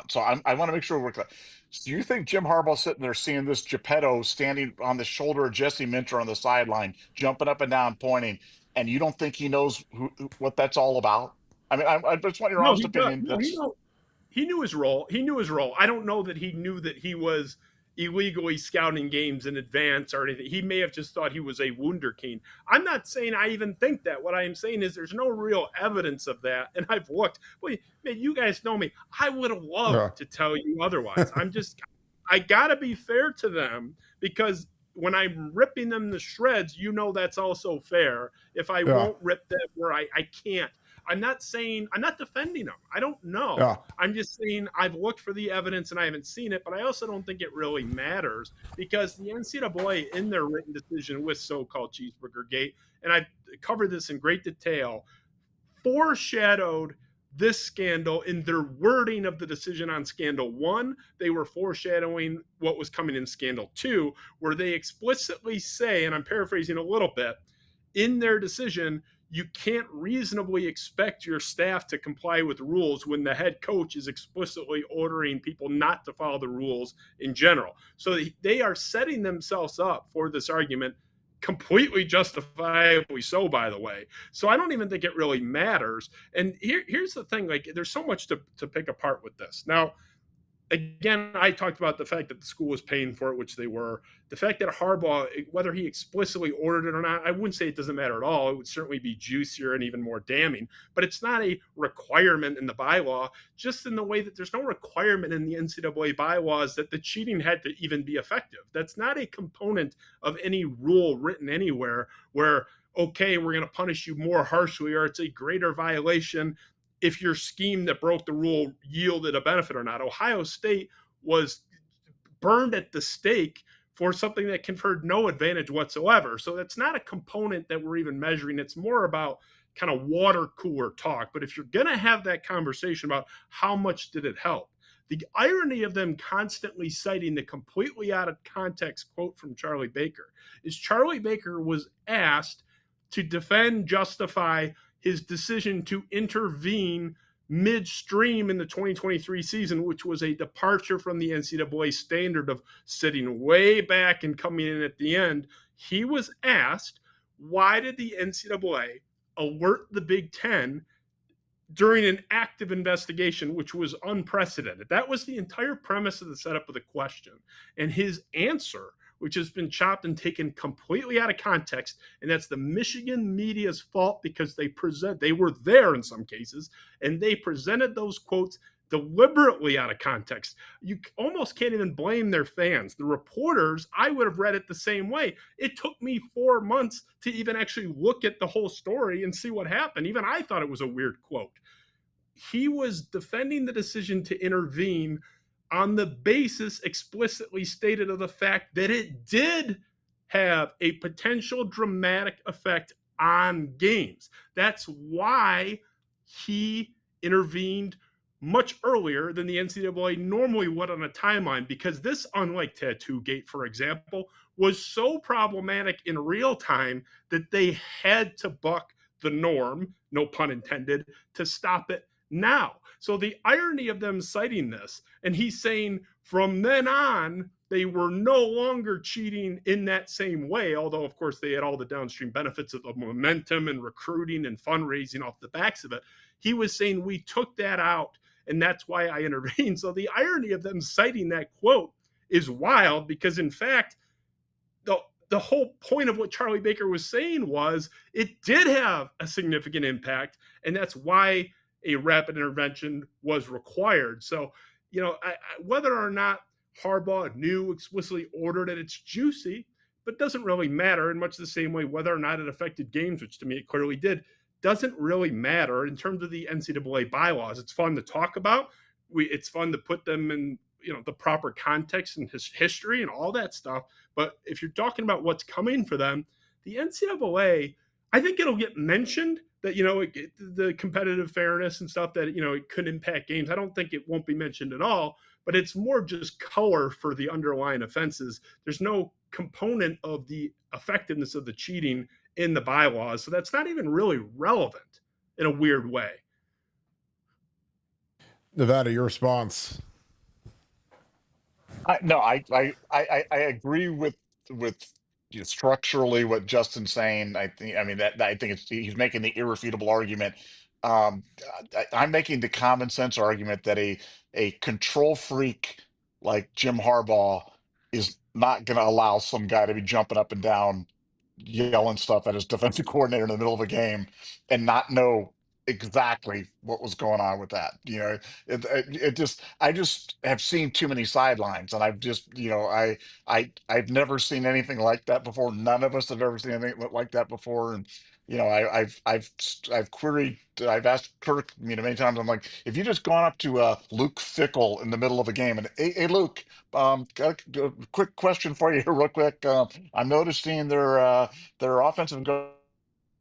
So I want to make sure we're clear. So you think Jim Harbaugh sitting there seeing this Geppetto standing on the shoulder of Jesse Minter on the sideline, jumping up and down, pointing, and you don't think he knows what that's all about? I mean, I just want your honest opinion. He knew his role. I don't know that he knew that he was illegally scouting games in advance or anything. He may have just thought he was a wunderkind. I'm not saying I even think that. What I am saying is there's no real evidence of that. And I've looked. Well, man, you guys know me. I would have loved to tell you otherwise. I got to be fair to them, because when I'm ripping them to shreds, that's also fair. If I won't rip them where I can't. I'm not defending them. I don't know. Yeah. I'm just saying I've looked for the evidence and I haven't seen it, but I also don't think it really matters, because the NCAA in their written decision with so-called Cheeseburger Gate, and I've covered this in great detail, foreshadowed this scandal in their wording of the decision on Scandal 1. They were foreshadowing what was coming in Scandal 2, where they explicitly say, and I'm paraphrasing a little bit, in their decision, you can't reasonably expect your staff to comply with rules when the head coach is explicitly ordering people not to follow the rules in general. So they are setting themselves up for this argument, completely justifiably so, by the way. So I don't even think it really matters. And here's the thing, like, there's so much to pick apart with this. Now, again, I talked about the fact that the school was paying for it, which they were. The fact that Harbaugh, whether he explicitly ordered it or not, I wouldn't say it doesn't matter at all. It would certainly be juicier and even more damning. But it's not a requirement in the bylaw, just in the way that there's no requirement in the NCAA bylaws that the cheating had to even be effective. That's not a component of any rule written anywhere where, okay, we're going to punish you more harshly, or it's a greater violation if your scheme that broke the rule yielded a benefit or not. Ohio State was burned at the stake for something that conferred no advantage whatsoever. So that's not a component that we're even measuring. It's more about kind of water cooler talk. But if you're going to have that conversation about how much did it help, the irony of them constantly citing the completely out of context quote from Charlie Baker is Charlie Baker was asked to defend, justify his decision to intervene midstream in the 2023 season, which was a departure from the NCAA standard of sitting way back and coming in at the end. He was asked, why did the NCAA alert the Big Ten during an active investigation, which was unprecedented? That was the entire premise of the setup of the question. And his answer, which has been chopped and taken completely out of context, and that's the Michigan media's fault because they were there in some cases, and they presented those quotes deliberately out of context. You almost can't even blame their fans. The reporters, I would have read it the same way. It took me 4 months to even actually look at the whole story and see what happened. Even I thought it was a weird quote. He was defending the decision to intervene on the basis explicitly stated of the fact that it did have a potential dramatic effect on games. That's why he intervened much earlier than the NCAA normally would on a timeline, because this, unlike Tattoo Gate, for example, was so problematic in real time that they had to buck the norm, no pun intended, to stop it now. So the irony of them citing this, and he's saying from then on, they were no longer cheating in that same way, although, of course, they had all the downstream benefits of the momentum and recruiting and fundraising off the backs of it. He was saying we took that out, and that's why I intervened. So the irony of them citing that quote is wild, because, in fact, the whole point of what Charlie Baker was saying was it did have a significant impact, and that's why a rapid intervention was required. So, whether or not Harbaugh knew, explicitly ordered it, it's juicy, but doesn't really matter, in much the same way whether or not it affected games, which to me it clearly did, doesn't really matter in terms of the NCAA bylaws. It's fun to talk about. It's fun to put them in the proper context and his history and all that stuff. But if you're talking about what's coming for them, the NCAA, I think it'll get mentioned that, the competitive fairness and stuff, that, it could impact games. I don't think it won't be mentioned at all, but it's more just color for the underlying offenses. There's no component of the effectiveness of the cheating in the bylaws. So that's not even really relevant in a weird way. Nevada, your response? I agree with structurally what Justin's saying. I think he's making the irrefutable argument. I'm making the common sense argument that a control freak like Jim Harbaugh is not going to allow some guy to be jumping up and down, yelling stuff at his defensive coordinator in the middle of a game and not know exactly what was going on with that. I just have seen too many sidelines, and I've just, I've never seen anything like that before. None of us have ever seen anything like that before. And I've queried, I've asked Kirk, many times. I'm like, if you just gone up to Luke Fickle in the middle of a game and, hey Luke, got a quick question for you here, real quick. I'm noticing their offensive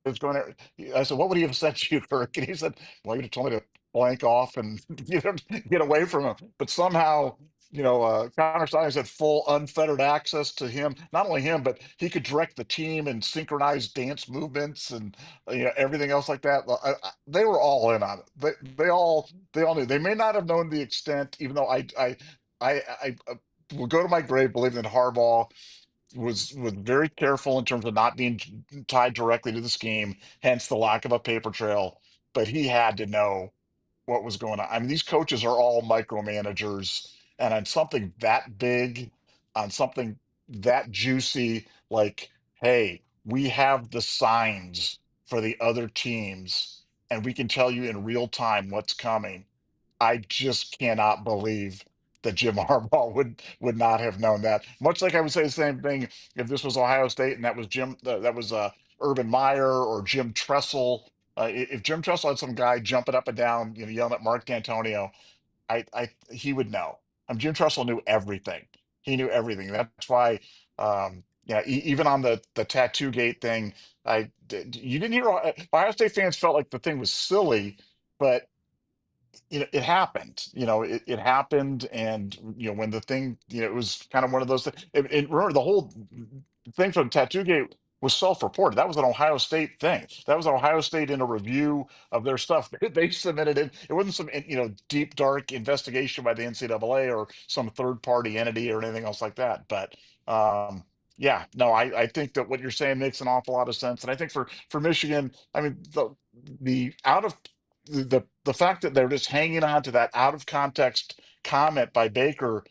is going to, I said, what would he have said to you, Kirk? And he said, well, you'd have told me to blank off and get away from him. But somehow, Connor Stalions had full unfettered access to him. Not only him, but he could direct the team and synchronize dance movements and everything else like that. They were all in on it. They all knew. They may not have known the extent, even though I will go to my grave believing that Harbaugh was very careful in terms of not being tied directly to the scheme, hence the lack of a paper trail. But he had to know what was going on. I mean, these coaches are all micromanagers, and on something that big, on something that juicy, like, hey, we have the signs for the other teams, and we can tell you in real time what's coming. I just cannot believe that Jim Harbaugh would not have known that. Much like I would say the same thing if this was Ohio State and that was Urban Meyer or Jim Tressel. If Jim Tressel had some guy jumping up and down, yelling at Mark D'Antonio, he would know. Jim Tressel knew everything. He knew everything. That's why, yeah, even on the tattoo gate thing, you didn't hear Ohio State fans felt like the thing was silly, but it happened. It happened, and when the thing, it was kind of one of those things. And remember, the whole thing from Tattoo Gate was self-reported. That was an Ohio State thing. That was Ohio State in a review of their stuff. They submitted it. It wasn't some deep dark investigation by the NCAA or some third-party entity or anything else like that. But yeah, no, I think that what you're saying makes an awful lot of sense. And I think for Michigan, I mean, the out of the fact that they're just hanging on to that out of context comment by Baker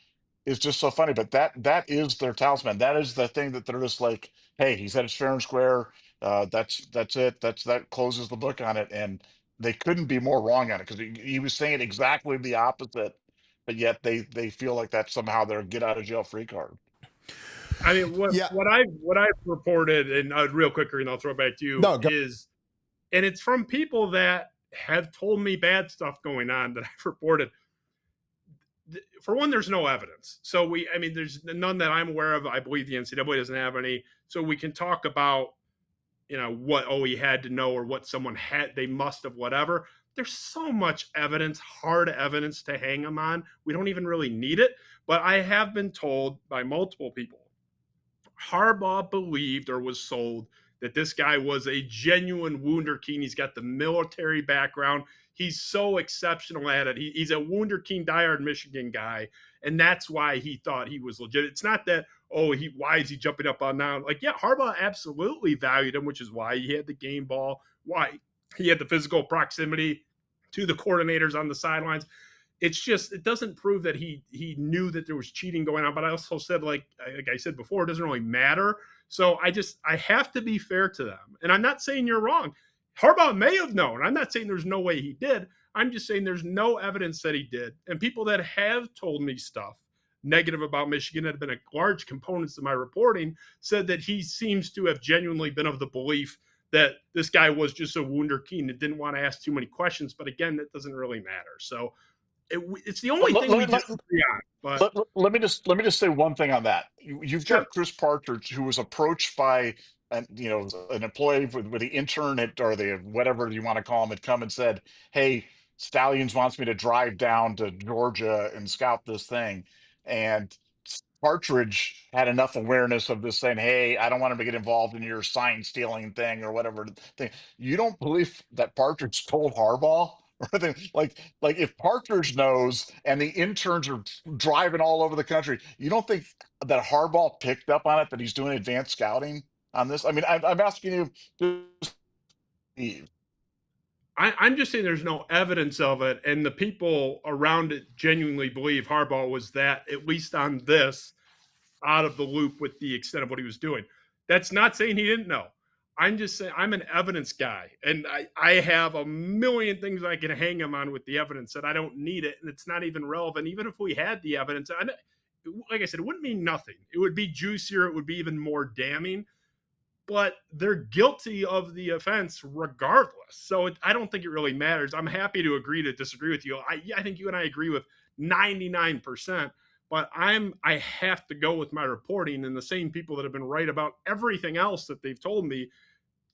is just so funny. But that is their talisman. That is the thing that they're just like, hey, he said it's fair and square. That's it. That closes the book on it. And they couldn't be more wrong on it, because he was saying exactly the opposite. But yet they feel like that's somehow their get out of jail free card. I mean, Yeah. what I've reported, and real quicker, and I'll throw it back to you, is, and it's from people that have told me bad stuff going on that I've reported. For one, there's no evidence. So there's none that I'm aware of. I believe the NCAA doesn't have any. So we can talk about, what he had to know, or what someone they must have, whatever. There's so much evidence, hard evidence to hang them on. We don't even really need it. But I have been told by multiple people, Harbaugh believed or was sold that this guy was a genuine wunderkind. He's got the military background. He's so exceptional at it. He's a wunderkind diehard Michigan guy, and that's why he thought he was legit. It's not that, why is he jumping up on now? Like, yeah, Harbaugh absolutely valued him, which is why he had the game ball, why he had the physical proximity to the coordinators on the sidelines. It's just, it doesn't prove that he knew that there was cheating going on. But I also said, like I said before, it doesn't really matter. So I have to be fair to them. And I'm not saying you're wrong. Harbaugh may have known. I'm not saying there's no way he did. I'm just saying there's no evidence that he did. And people that have told me stuff negative about Michigan, that have been a large components of my reporting, said that he seems to have genuinely been of the belief that this guy was just a wunderkind and didn't want to ask too many questions. But again, that doesn't really matter. So it's the only thing we disagree on. But let me just say one thing on that. You've got Chris Partridge, who was approached by an employee with the intern or the whatever you want to call him, had come and said, "Hey, Stallions wants me to drive down to Georgia and scout this thing," and Partridge had enough awareness of this, saying, "Hey, I don't want him to get involved in your sign stealing thing or whatever thing." You don't believe that Partridge told Harbaugh? Like if Partridge knows and the interns are driving all over the country, you don't think that Harbaugh picked up on it, that he's doing advanced scouting on this? I mean, I'm asking you, Steve. I'm just saying there's no evidence of it, and the people around it genuinely believe Harbaugh was that, at least on this, out of the loop with the extent of what he was doing. That's not saying he didn't know. I'm just saying I'm an evidence guy, and I have a million things I can hang him on with the evidence that I don't need it, and it's not even relevant. Even if we had the evidence, like I said, it wouldn't mean nothing. It would be juicier. It would be even more damning. But they're guilty of the offense regardless. So I don't think it really matters. I'm happy to agree to disagree with you. I think you and I agree with 99%. But I have to go with my reporting, and the same people that have been right about everything else that they've told me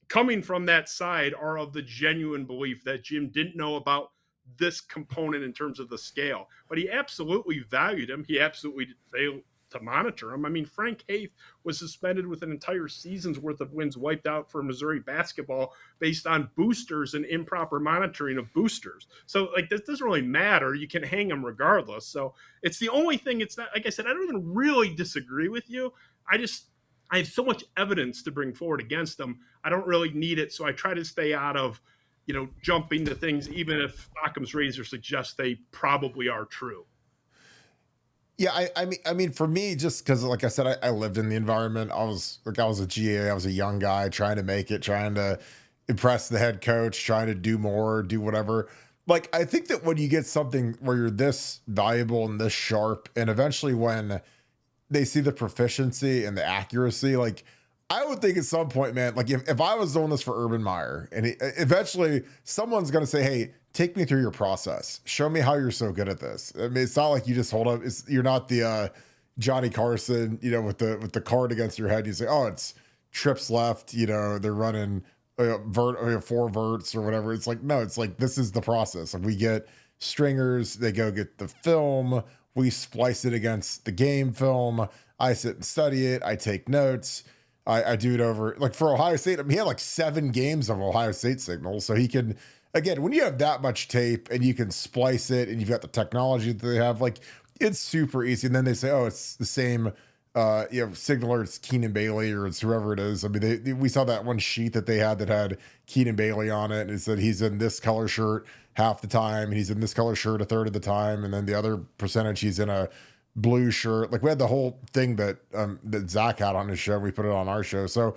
coming from that side are of the genuine belief that Jim didn't know about this component in terms of the scale. But he absolutely valued him. He absolutely failed to monitor him. I mean, Frank Haith was suspended with an entire season's worth of wins wiped out for Missouri basketball based on boosters and improper monitoring of boosters. So, like, this doesn't really matter. You can hang him regardless. So it's the only thing. It's not, like I said, I don't even really disagree with you. I have so much evidence to bring forward against them. I don't really need it. So I try to stay out of, jumping to things, even if Occam's razor suggests they probably are true. Yeah, I mean, for me, just because, like I said, I lived in the environment. I was a GA. I was a young guy trying to make it, trying to impress the head coach, trying to do more, do whatever. Like, I think that when you get something where you're this valuable and this sharp, and eventually when they see the proficiency and the accuracy, like, I would think at some point, man, like if I was doing this for Urban Meyer, and eventually someone's going to say, "Hey, take me through your process. Show me how you're so good at this." I mean, it's not like you just hold up. You're not the Johnny Carson, with the card against your head, you say, oh, it's trips left, they're running four verts or whatever. It's like, no, it's like, this is the process. Like, we get stringers, they go get the film, we splice it against the game film. I sit and study it. I take notes. I do it over, like, for Ohio State. I mean, he had like 7 games of Ohio State signals. So he can, again, when you have that much tape and you can splice it and you've got the technology that they have, like, it's super easy. And then they say, oh, it's the same, signaler, it's Keenan Bailey or it's whoever it is. I mean, we saw that one sheet that they had that had Keenan Bailey on it. And it said he's in this color shirt half the time, and he's in this color shirt a third of the time. And then the other percentage, he's in a blue shirt. Like, we had the whole thing that Zach had on his show. We put it on our show. So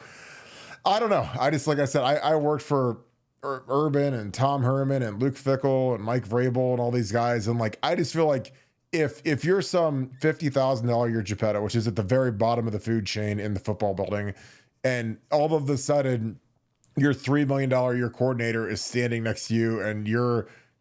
I don't know. I just, like I said, I worked for Urban and Tom Herman and Luke Fickle and Mike Vrabel and all these guys. And like, I just feel like if you're some $50,000 a year Geppetto, which is at the very bottom of the food chain in the football building, and all of a sudden your $3 million a year coordinator is standing next to you and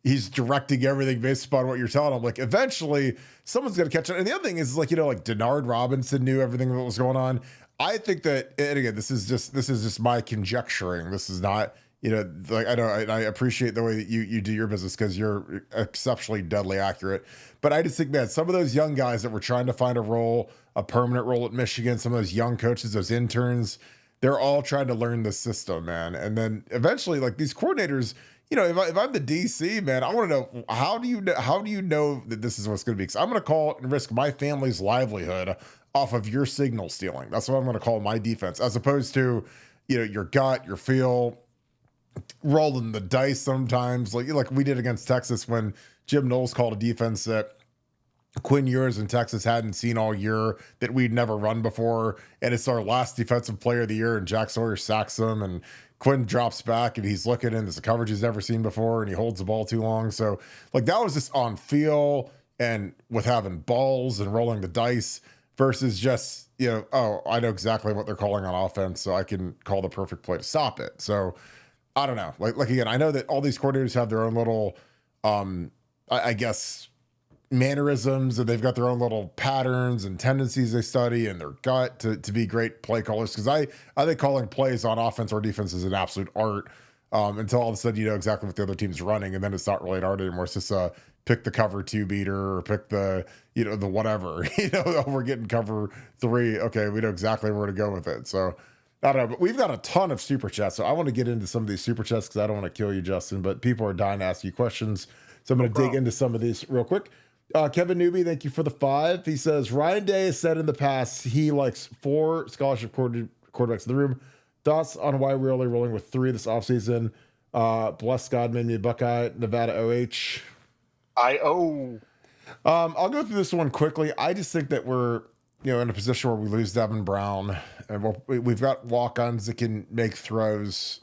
he's directing everything based upon what you're telling him, like, eventually someone's going to catch it. And the other thing is, like, like Denard Robinson knew everything that was going on. I think that, and again, this is just my conjecturing. This is not, like, I appreciate the way that you do your business because you're exceptionally deadly accurate. But I just think, man, some of those young guys that were trying to find a permanent role at Michigan, some of those young coaches, those interns, they're all trying to learn the system, man. And then eventually, like, these coordinators, if I'm the DC, man, I want to know, how do you know that this is what's going to be? Because I'm going to call and risk my family's livelihood off of your signal stealing. That's what I'm going to call my defense, as opposed to, your gut, your feel, rolling the dice sometimes, like we did against Texas when Jim Knowles called a defense that Quinn Ewers in Texas hadn't seen all year, that we'd never run before. And it's our last defensive player of the year, and Jack Sawyer sacks him, and Quinn drops back and he's looking, and there's a coverage he's never seen before, and he holds the ball too long. So, like, that was just on feel and with having balls and rolling the dice versus just, oh, I know exactly what they're calling on offense, so I can call the perfect play to stop it. So I don't know. Like again, I know that all these coordinators have their own little, I guess, mannerisms, and they've got their own little patterns and tendencies they study and their gut to be great play callers. Because I think calling plays on offense or defense is an absolute art, until all of a sudden you know exactly what the other team's running, and then it's not really an art anymore. It's just pick the cover 2 beater or pick the the whatever. We're getting cover 3. Okay, we know exactly where to go with it. So I don't know, but we've got a ton of super chats, so I want to get into some of these super chats because I don't want to kill you, Justin. But people are dying to ask you questions, so I'm going to dig into some of these real quick. Kevin Newby, thank you for the 5. He says, Ryan Day has said in the past he likes 4 scholarship quarterbacks in the room. Thoughts on why we're only rolling with 3 this offseason? Bless God, made me a Buckeye, Nevada OH. I'll go through this one quickly. I just think that we're in a position where we lose Devin Brown, and we've got walk-ons that can make throws.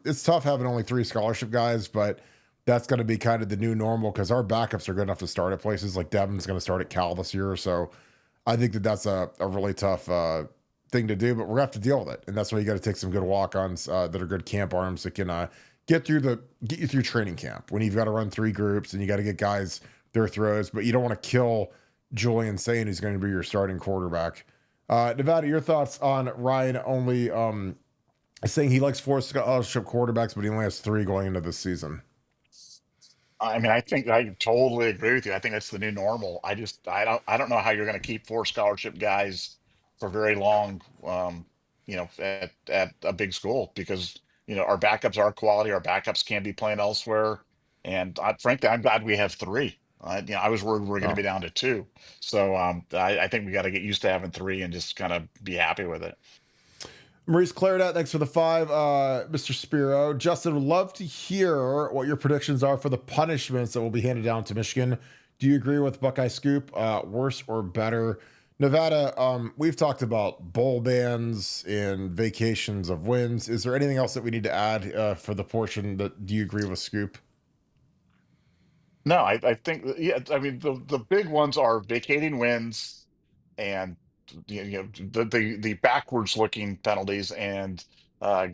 It's tough having only 3 scholarship guys, but that's going to be kind of the new normal because our backups are good enough to start at places. Like Devin's going to start at Cal this year. So I think that that's a really tough thing to do, but we're going to have to deal with it. And that's why you got to take some good walk-ons that are good camp arms that can get you through training camp when you've got to run 3 groups and you got to get guys their throws, but you don't want to kill Julian Sain, who's going to be your starting quarterback. Nevada, your thoughts on Ryan only saying he likes 4 scholarship quarterbacks, but he only has 3 going into this season? I mean, I think I totally agree with you. I think that's the new normal. I don't know how you're going to keep 4 scholarship guys for very long, at a big school, because our backups are quality. Our backups can be playing elsewhere, and frankly, I'm glad we have 3. I was worried we're going to be down to 2. So I think we got to get used to having 3 and just kind of be happy with it. Maurice Claridat, thanks for the 5. Mr. Spiro, Justin, would love to hear what your predictions are for the punishments that will be handed down to Michigan. Do you agree with Buckeye Scoop? Worse or better? Nevada, we've talked about bowl bans and vacations of wins. Is there anything else that we need to add for the portion that do you agree with Scoop? No, I think, yeah, I mean, the big ones are vacating wins and the backwards looking penalties and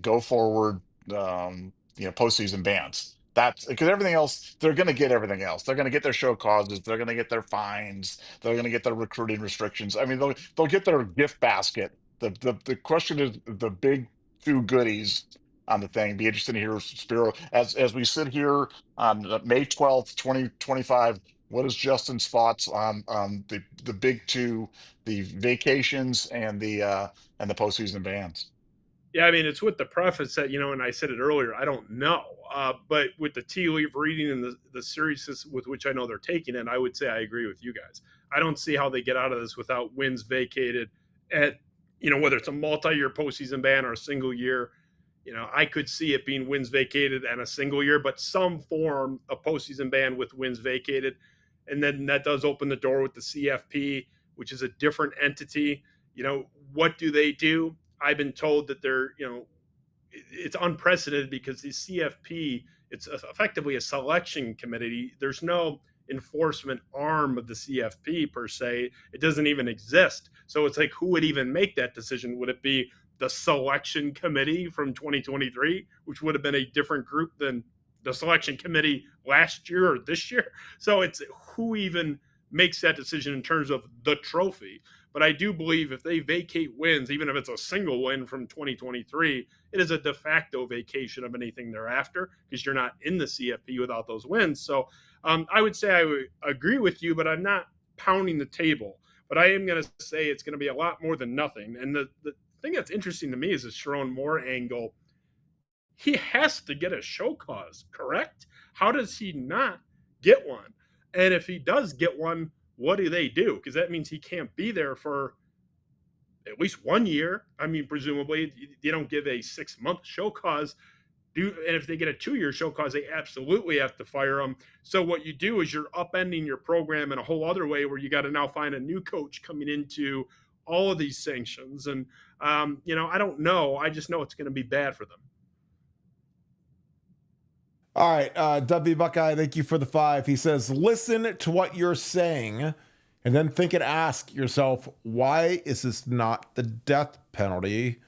go forward postseason bans. That's because everything else, they're going to get everything else. They're going to get their show causes. They're going to get their fines. They're going to get their recruiting restrictions. I mean, they'll get their gift basket. The question is the big two goodies on the thing. Be interested to hear Spiro as we sit here on May 12th, 2025. What is Justin's thoughts on the big two, the vacations and the postseason bans? Yeah, I mean, it's with the preface that, and I said it earlier, I don't know. But with the tea leaf reading and the seriousness with which I know they're taking it, I would say I agree with you guys. I don't see how they get out of this without wins vacated at, whether it's a multi-year postseason ban or a single year. I could see it being wins vacated and a single year, but some form of postseason ban with wins vacated. And then that does open the door with the CFP, which is a different entity. What do they do? I've been told that it's unprecedented because the CFP, it's effectively a selection committee. There's no enforcement arm of the CFP per se. It doesn't even exist. So it's like, who would even make that decision? Would it be the selection committee from 2023, which would have been a different group than the selection committee last year or this year? So it's who even makes that decision in terms of the trophy. But I do believe if they vacate wins, even if it's a single win from 2023, it is a de facto vacation of anything thereafter because you're not in the CFP without those wins. So I would say I would agree with you, but I'm not pounding the table. But I am going to say it's going to be a lot more than nothing. And the thing that's interesting to me is the Sharon Moore angle. He has to get a show cause, correct? How does he not get one? And if he does get one, what do they do? Because that means he can't be there for at least 1 year. I mean, presumably, they don't give a 6-month show cause. And if they get a 2-year show cause, they absolutely have to fire him. So what you do is you're upending your program in a whole other way where you got to now find a new coach coming into all of these sanctions. And, I don't know. I just know it's going to be bad for them. All right, W Buckeye, thank you for the 5. He says, listen to what you're saying and then think and ask yourself, why is this not the death penalty?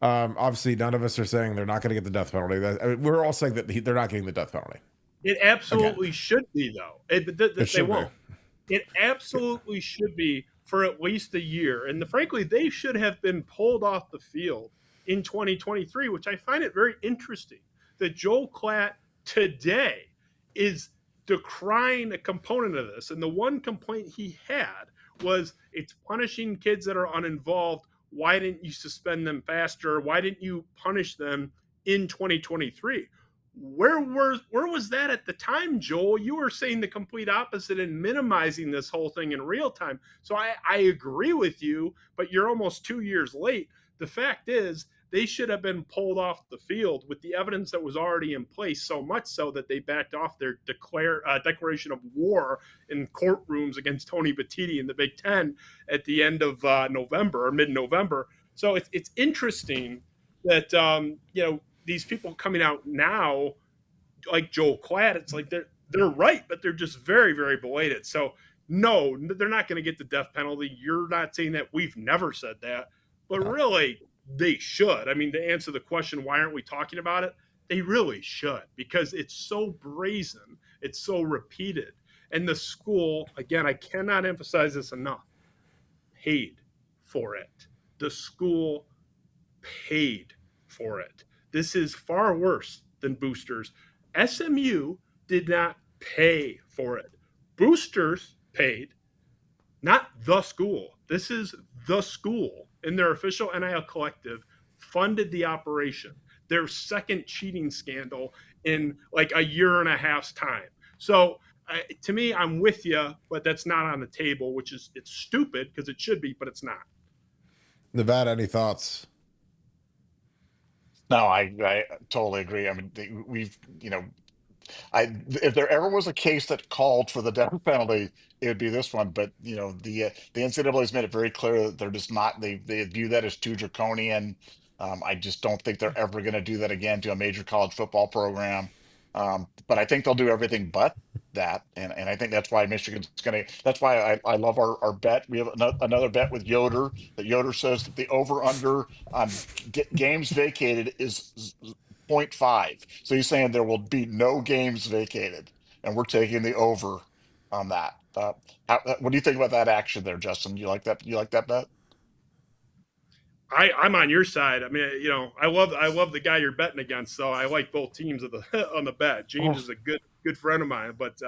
Obviously, none of us are saying they're not going to get the death penalty. We're all saying that they're not getting the death penalty. It absolutely should be, though. They won't. It absolutely should be for at least a year. And frankly, they should have been pulled off the field in 2023, which I find it very interesting that Joel Klatt today is decrying a component of this. And the one complaint he had was it's punishing kids that are uninvolved. Why didn't you suspend them faster? Why didn't you punish them in 2023? Where was that at the time, Joel? You were saying the complete opposite and minimizing this whole thing in real time. So I agree with you, but you're almost 2 years late. The fact is, they should have been pulled off the field with the evidence that was already in place, so much so that they backed off their declaration of war in courtrooms against Tony Batiti in the Big Ten at the end of November or mid-November. So it's interesting that these people coming out now, like Joel Klatt, it's like they're right, but they're just very, very belated. So no, they're not going to get the death penalty. You're not saying that. We've never said that, but really, they should. I mean, to answer the question, why aren't we talking about it? They really should, because it's so brazen, it's so repeated. And the school, again, I cannot emphasize this enough, paid for it. The school paid for it. This is far worse than boosters. SMU did not pay for it. Boosters paid, not the school. This is the school in their official NIL collective funded the operation, their second cheating scandal in like a year and a half's time. So to me, I'm with you, but that's not on the table, which is, it's stupid because it should be, but it's not. Nevada, any thoughts? No, I totally agree. I mean, we've, if there ever was a case that called for the death penalty, it would be this one. But the NCAA has made it very clear that they're just not. They view that as too draconian. I just don't think they're ever going to do that again to a major college football program. But I think they'll do everything but that, and I think that's why Michigan's going to. That's why I love our bet. We have another bet with Yoder. That Yoder says that the over under on games vacated is 0.5. So he's saying there will be no games vacated, and we're taking the over on that. What do you think about that action there, Justin? You like that? You like that bet? I'm on your side. I mean, I love the guy you're betting against, so I like both teams of the on the bet. James is a good friend of mine, but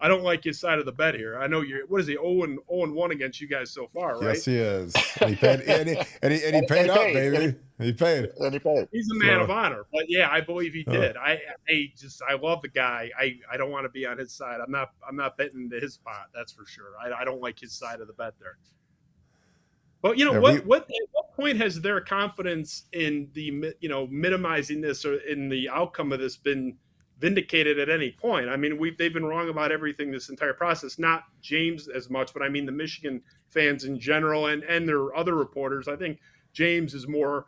I don't like his side of the bet here. I know you're what is he 0-1 against you guys so far, right? Yes, he is. And he paid, and he paid up, baby. He paid. And he paid. He's a man of honor. But yeah, I believe he did. I love the guy. I don't want to be on his side. I'm not betting into his pot. That's for sure. I don't like his side of the bet there. But at what point has their confidence in the minimizing this or in the outcome of this been vindicated at any point? I mean, they've been wrong about everything this entire process. Not James as much, but I mean the Michigan fans in general and their other reporters. I think James is more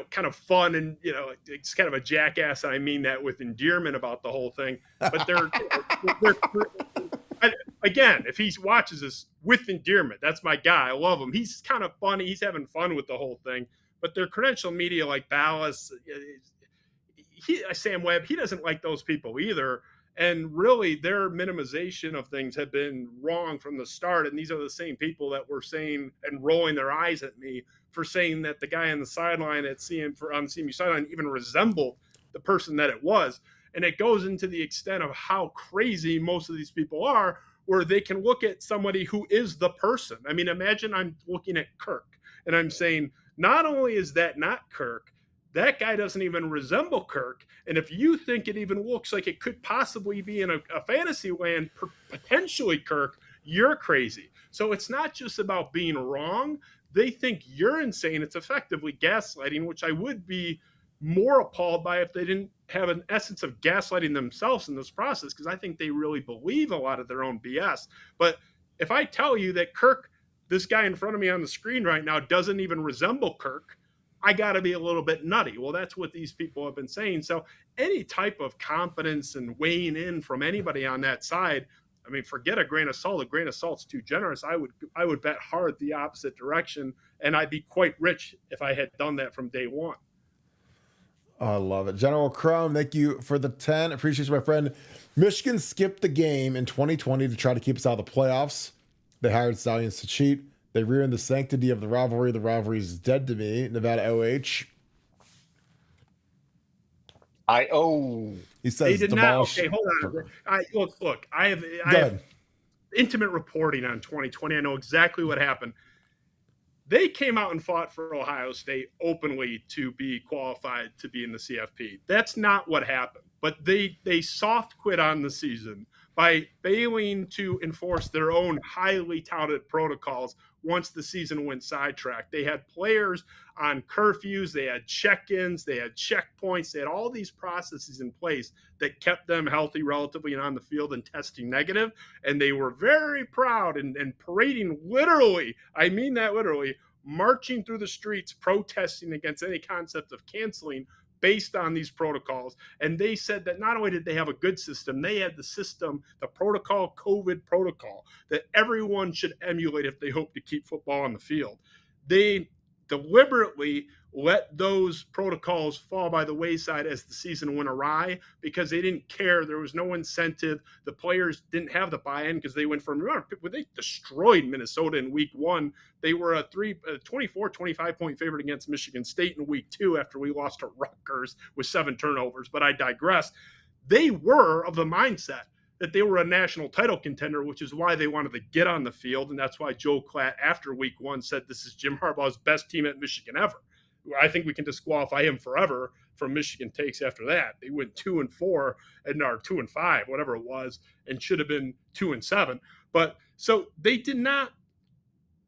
kind of fun and it's kind of a jackass. And I mean that with endearment about the whole thing. But they're again, if he watches this with endearment, that's my guy. I love him. He's kind of funny. He's having fun with the whole thing. But their credential media like Ballas, Sam Webb, he doesn't like those people either. And really, their minimization of things have been wrong from the start. And these are the same people that were saying and rolling their eyes at me for saying that the guy on the sideline on CMU sideline even resembled the person that it was. And it goes into the extent of how crazy most of these people are, where they can look at somebody who is the person. I mean, imagine I'm looking at Kirk and I'm saying, not only is that not Kirk, that guy doesn't even resemble Kirk. And if you think it even looks like it could possibly be in a fantasy land, potentially Kirk, you're crazy. So it's not just about being wrong. They think you're insane. It's effectively gaslighting, which I would be more appalled by if they didn't have an essence of gaslighting themselves in this process, because I think they really believe a lot of their own BS. But if I tell you that Kirk, this guy in front of me on the screen right now, doesn't even resemble Kirk, I got to be a little bit nutty. Well, that's what these people have been saying. So any type of confidence and weighing in from anybody on that side, I mean, forget a grain of salt. A grain of salt's too generous. I would bet hard the opposite direction, and I'd be quite rich if I had done that from day one. I love it. General Crum, thank you for the 10. Appreciate you, my friend. Michigan skipped the game in 2020 to try to keep us out of the playoffs. They hired Stallions to cheat. They ruined the sanctity of the rivalry. The rivalry is dead to me. Nevada OH. He says they did not. Okay, hold on. Look. I have intimate reporting on 2020. I know exactly what happened. They came out and fought for Ohio State openly to be qualified to be in the CFP. That's not what happened. But they soft quit on the season by failing to enforce their own highly touted protocols once the season went sidetracked. They had players on curfews, they had check-ins, they had checkpoints, they had all these processes in place that kept them healthy relatively and on the field and testing negative. And they were very proud and parading literally, I mean that literally, marching through the streets protesting against any concept of canceling based on these protocols. And they said that not only did they have a good system, they had the system, the protocol, COVID protocol, that everyone should emulate if they hope to keep football on the field. They deliberately let those protocols fall by the wayside as the season went awry because they didn't care. There was no incentive. The players didn't have the buy-in because they went from, remember, they destroyed Minnesota in week one. They were a 24, 25-point favorite against Michigan State in week two after we lost to Rutgers with 7 turnovers. But I digress. They were of the mindset that they were a national title contender, which is why they wanted to get on the field. And that's why Joe Klatt, after week one, said this is Jim Harbaugh's best team at Michigan ever. I think we can disqualify him forever from Michigan takes after that. They went 2-4 and are 2-5, whatever it was, and should have been 2-7. But so they did not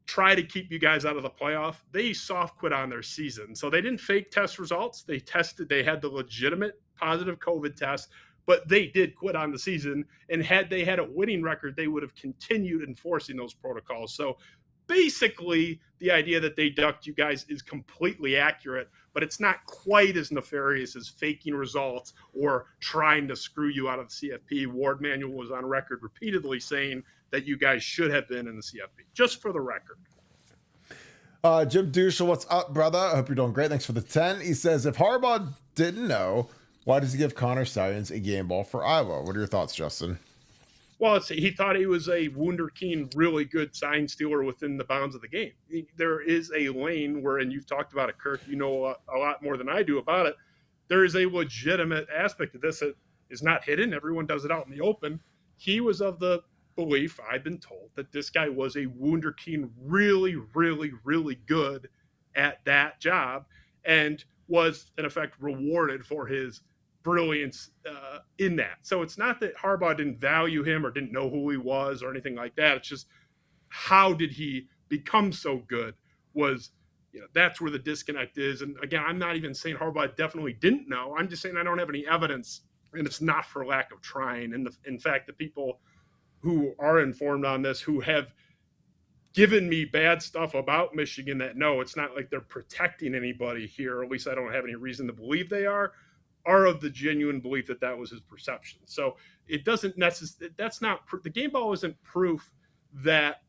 try to keep you guys out of the playoff. They soft quit on their season. So they didn't fake test results. They tested, they had the legitimate positive COVID test, but they did quit on the season. And had they had a winning record, they would have continued enforcing those protocols. So basically, the idea that they ducked you guys is completely accurate, but it's not quite as nefarious as faking results or trying to screw you out of the CFP. Ward Manuel was on record repeatedly saying that you guys should have been in the CFP, just for the record. Jim Dushel, what's up, brother? I hope you're doing great. Thanks for the 10. He says, if Harbaugh didn't know, why does he give Connor Stallions a game ball for Iowa? What are your thoughts, Justin? Well, he thought he was a wunderkind, really good sign stealer within the bounds of the game. There is a lane where, and you've talked about it, Kirk, you know a lot more than I do about it. There is a legitimate aspect of this that is not hidden. Everyone does it out in the open. He was of the belief, I've been told, that this guy was a wunderkind, really, really, really good at that job, and was, in effect, rewarded for his brilliance in that. So it's not that Harbaugh didn't value him or didn't know who he was or anything like that. It's just, how did he become so good was, that's where the disconnect is. And again, I'm not even saying Harbaugh definitely didn't know. I'm just saying I don't have any evidence, and it's not for lack of trying. And in fact, the people who are informed on this, who have given me bad stuff about Michigan that know, it's not like they're protecting anybody here, or at least I don't have any reason to believe they are of the genuine belief that that was his perception. So it doesn't necessarily, that's not, the game ball isn't proof that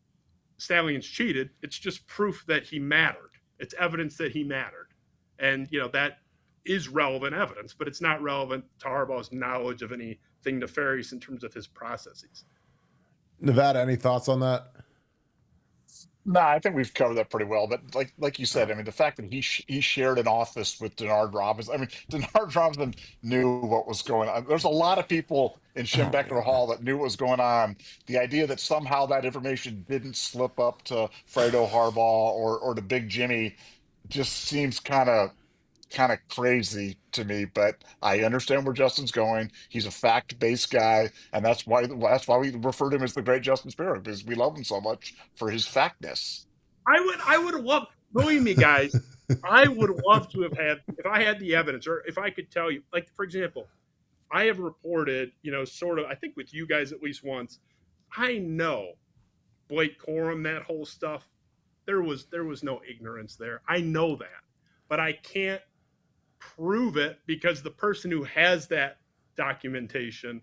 Stallions cheated. It's just proof that he mattered. It's evidence that he mattered. And, that is relevant evidence, but it's not relevant to Harbaugh's knowledge of anything nefarious in terms of his processes. Nevada, any thoughts on that? No, I think we've covered that pretty well. But like you said, I mean, the fact that he shared an office with Denard Robinson. I mean, Denard Robinson knew what was going on. There's a lot of people in Schembechler Hall that knew what was going on. The idea that somehow that information didn't slip up to Fredo Harbaugh or to Big Jimmy just seems kind of crazy to me, but I understand where Justin's going. He's a fact-based guy, and that's why we refer to him as the great Justin Spiro, because we love him so much for his factness. I would have loved, believe me, guys, I would have loved to have had, if I had the evidence, or if I could tell you, like, for example, I have reported, sort of, I think with you guys at least once, I know Blake Corum, that whole stuff, there was no ignorance there. I know that, but I can't prove it because the person who has that documentation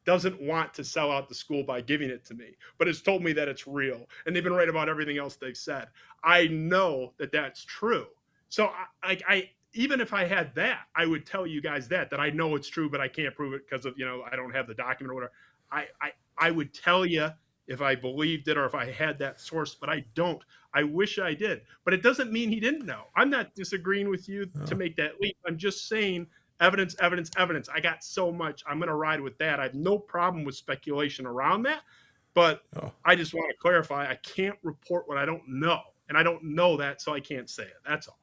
doesn't want to sell out the school by giving it to me, but has told me that it's real, and they've been right about everything else they've said. I know that that's true. So I even if I had that, I would tell you guys that I know it's true, but I can't prove it because of, I don't have the document or whatever. I would tell you if I believed it or if I had that source, but I don't. I wish I did, but it doesn't mean he didn't know. I'm not disagreeing with you to make that leap. I'm just saying evidence. I got so much. I'm going to ride with that. I have no problem with speculation around that, but I just want to clarify. I can't report what I don't know, and I don't know that, so I can't say it. That's all.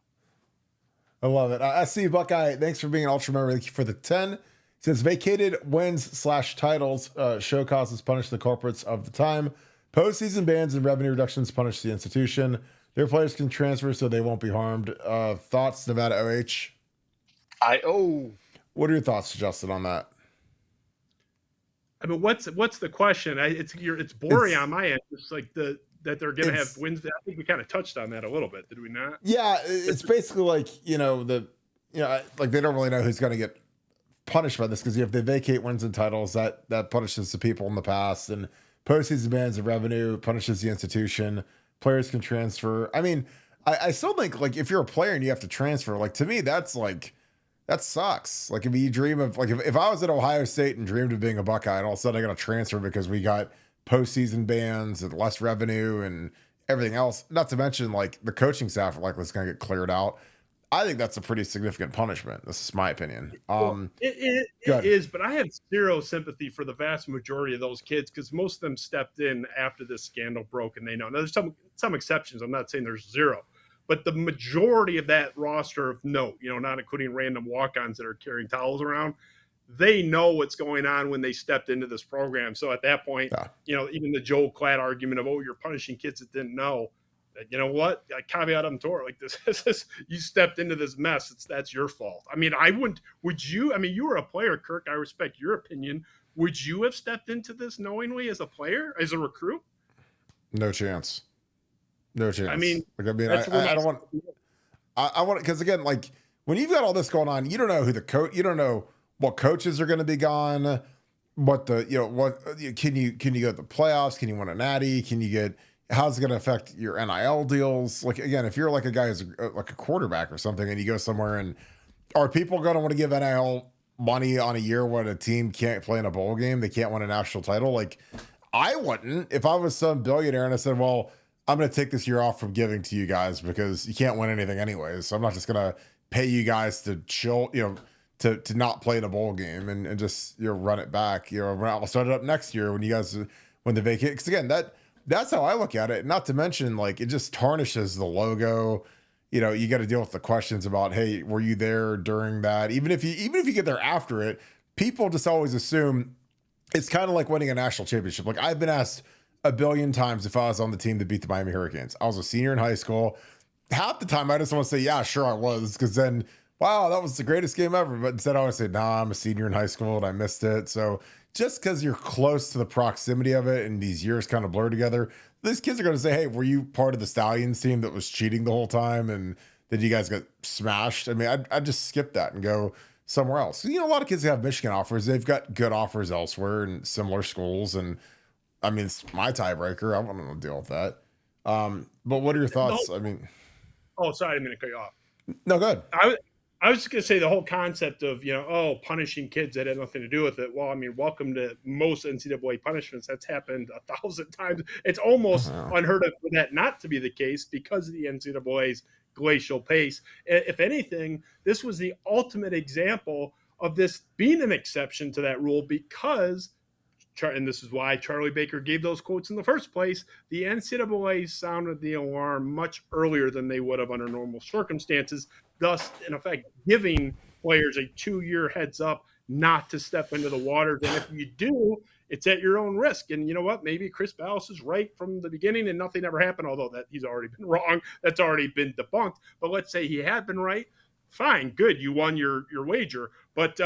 I love it. I see you, Buckeye. Thanks for being an ultra member. Thank you for the 10. It says vacated wins/titles show causes punish the culprits of the time. Postseason bans and revenue reductions punish the institution. Their players can transfer so they won't be harmed. Thoughts, Nevada OH? What are your thoughts, Justin, on that? I mean, what's the question? It's boring on my end. It's like that they're going to have wins. I think we kind of touched on that a little bit, did we not? Yeah, it's basically like like they don't really know who's going to get punished by this, because if they vacate wins and titles, that punishes the people in the past, and postseason bans of revenue punishes the institution. Players can transfer. I mean, I still think, like, if you're a player and you have to transfer, like, to me, that's like, that sucks. Like, if you dream of, like, if I was at Ohio State and dreamed of being a Buckeye, and all of a sudden I got to transfer because we got postseason bans and less revenue and everything else, not to mention, like, the coaching staff are likely going to get cleared out. I think that's a pretty significant punishment. This is my opinion. It is, but I have zero sympathy for the vast majority of those kids, because most of them stepped in after this scandal broke, and they know. Now, there's some exceptions. I'm not saying there's zero, but the majority of that roster of note, not including random walk-ons that are carrying towels around, they know what's going on when they stepped into this program. So at that point, even the Joel Klatt argument of, you're punishing kids that didn't know. You know what? I caveat emptor, like, this is, you stepped into this mess. That's your fault. I mean, would you, I mean, you were a player, Kirk. I respect your opinion. Would you have stepped into this knowingly as a player, as a recruit? No chance. I mean, I don't want, I want, because again, like, when you've got all this going on, you don't know who the coach, you don't know what coaches are going to be gone, what the, can you go to the playoffs? Can you win a natty? Can you get, how's it going to affect your NIL deals? Like, again, if you're like a guy who's like a quarterback or something and you go somewhere, and are people going to want to give NIL money on a year when a team can't play in a bowl game? They can't win a national title. Like, I wouldn't if I was some billionaire and I said, well, I'm going to take this year off from giving to you guys because you can't win anything anyways. So I'm not just going to pay you guys to chill, to not play in a bowl game and just, run it back. I'll start it up next year when you guys, when the vacate. Because again, that's how I look at it. Not to mention, like, it just tarnishes the logo. You got to deal with the questions about, hey, were you there during that? Even if you get there after it, people just always assume it's kind of like winning a national championship. Like, I've been asked a billion times if I was on the team that beat the Miami Hurricanes. I was a senior in high school. Half the time I just want to say, yeah, sure I was, because then, wow, that was the greatest game ever. But instead I always say, nah, I'm a senior in high school and I missed it. So just because you're close to the proximity of it and these years kind of blur together, these kids are going to say, hey, were you part of the Stallions team that was cheating the whole time and then you guys got smashed? I mean, I'd just skip that and go somewhere else. A lot of kids have Michigan offers. They've got good offers elsewhere in similar schools. And I mean, it's my tiebreaker. I want to deal with that. But what are your thoughts? I mean, sorry, I'm going to cut you off. No, go ahead. I was just going to say the whole concept of, punishing kids that had nothing to do with it. Well, I mean, welcome to most NCAA punishments. That's happened 1,000 times. It's almost unheard of for that not to be the case because of the NCAA's glacial pace. If anything, this was the ultimate example of this being an exception to that rule because, and this is why Charlie Baker gave those quotes in the first place, the NCAA sounded the alarm much earlier than they would have under normal circumstances, thus, in effect, giving players a 2-year heads up not to step into the water. Then if you do, it's at your own risk. And you know what? Maybe Chris Ballas is right from the beginning and nothing ever happened, although that he's already been wrong. That's already been debunked. But let's say he had been right. Fine, good. You won your wager. But,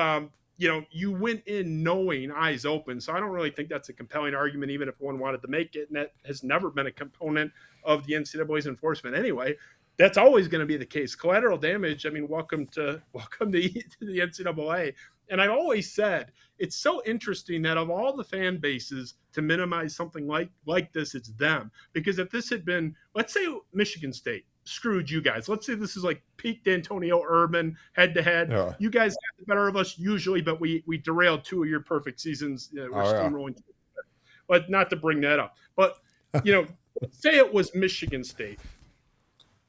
you went in knowing eyes open. So I don't really think that's a compelling argument, even if one wanted to make it. And that has never been a component of the NCAA's enforcement anyway. That's always going to be the case. Collateral damage, I mean, welcome to the NCAA. And I've always said it's so interesting that of all the fan bases to minimize something like this, it's them. Because if this had been, let's say Michigan State screwed you guys. Let's say this is like Pete D'Antonio Urban head-to-head. Yeah. You guys have the better of us usually, but we derailed 2 of your perfect seasons. We're steamrolling. But not to bring that up. But, say it was Michigan State.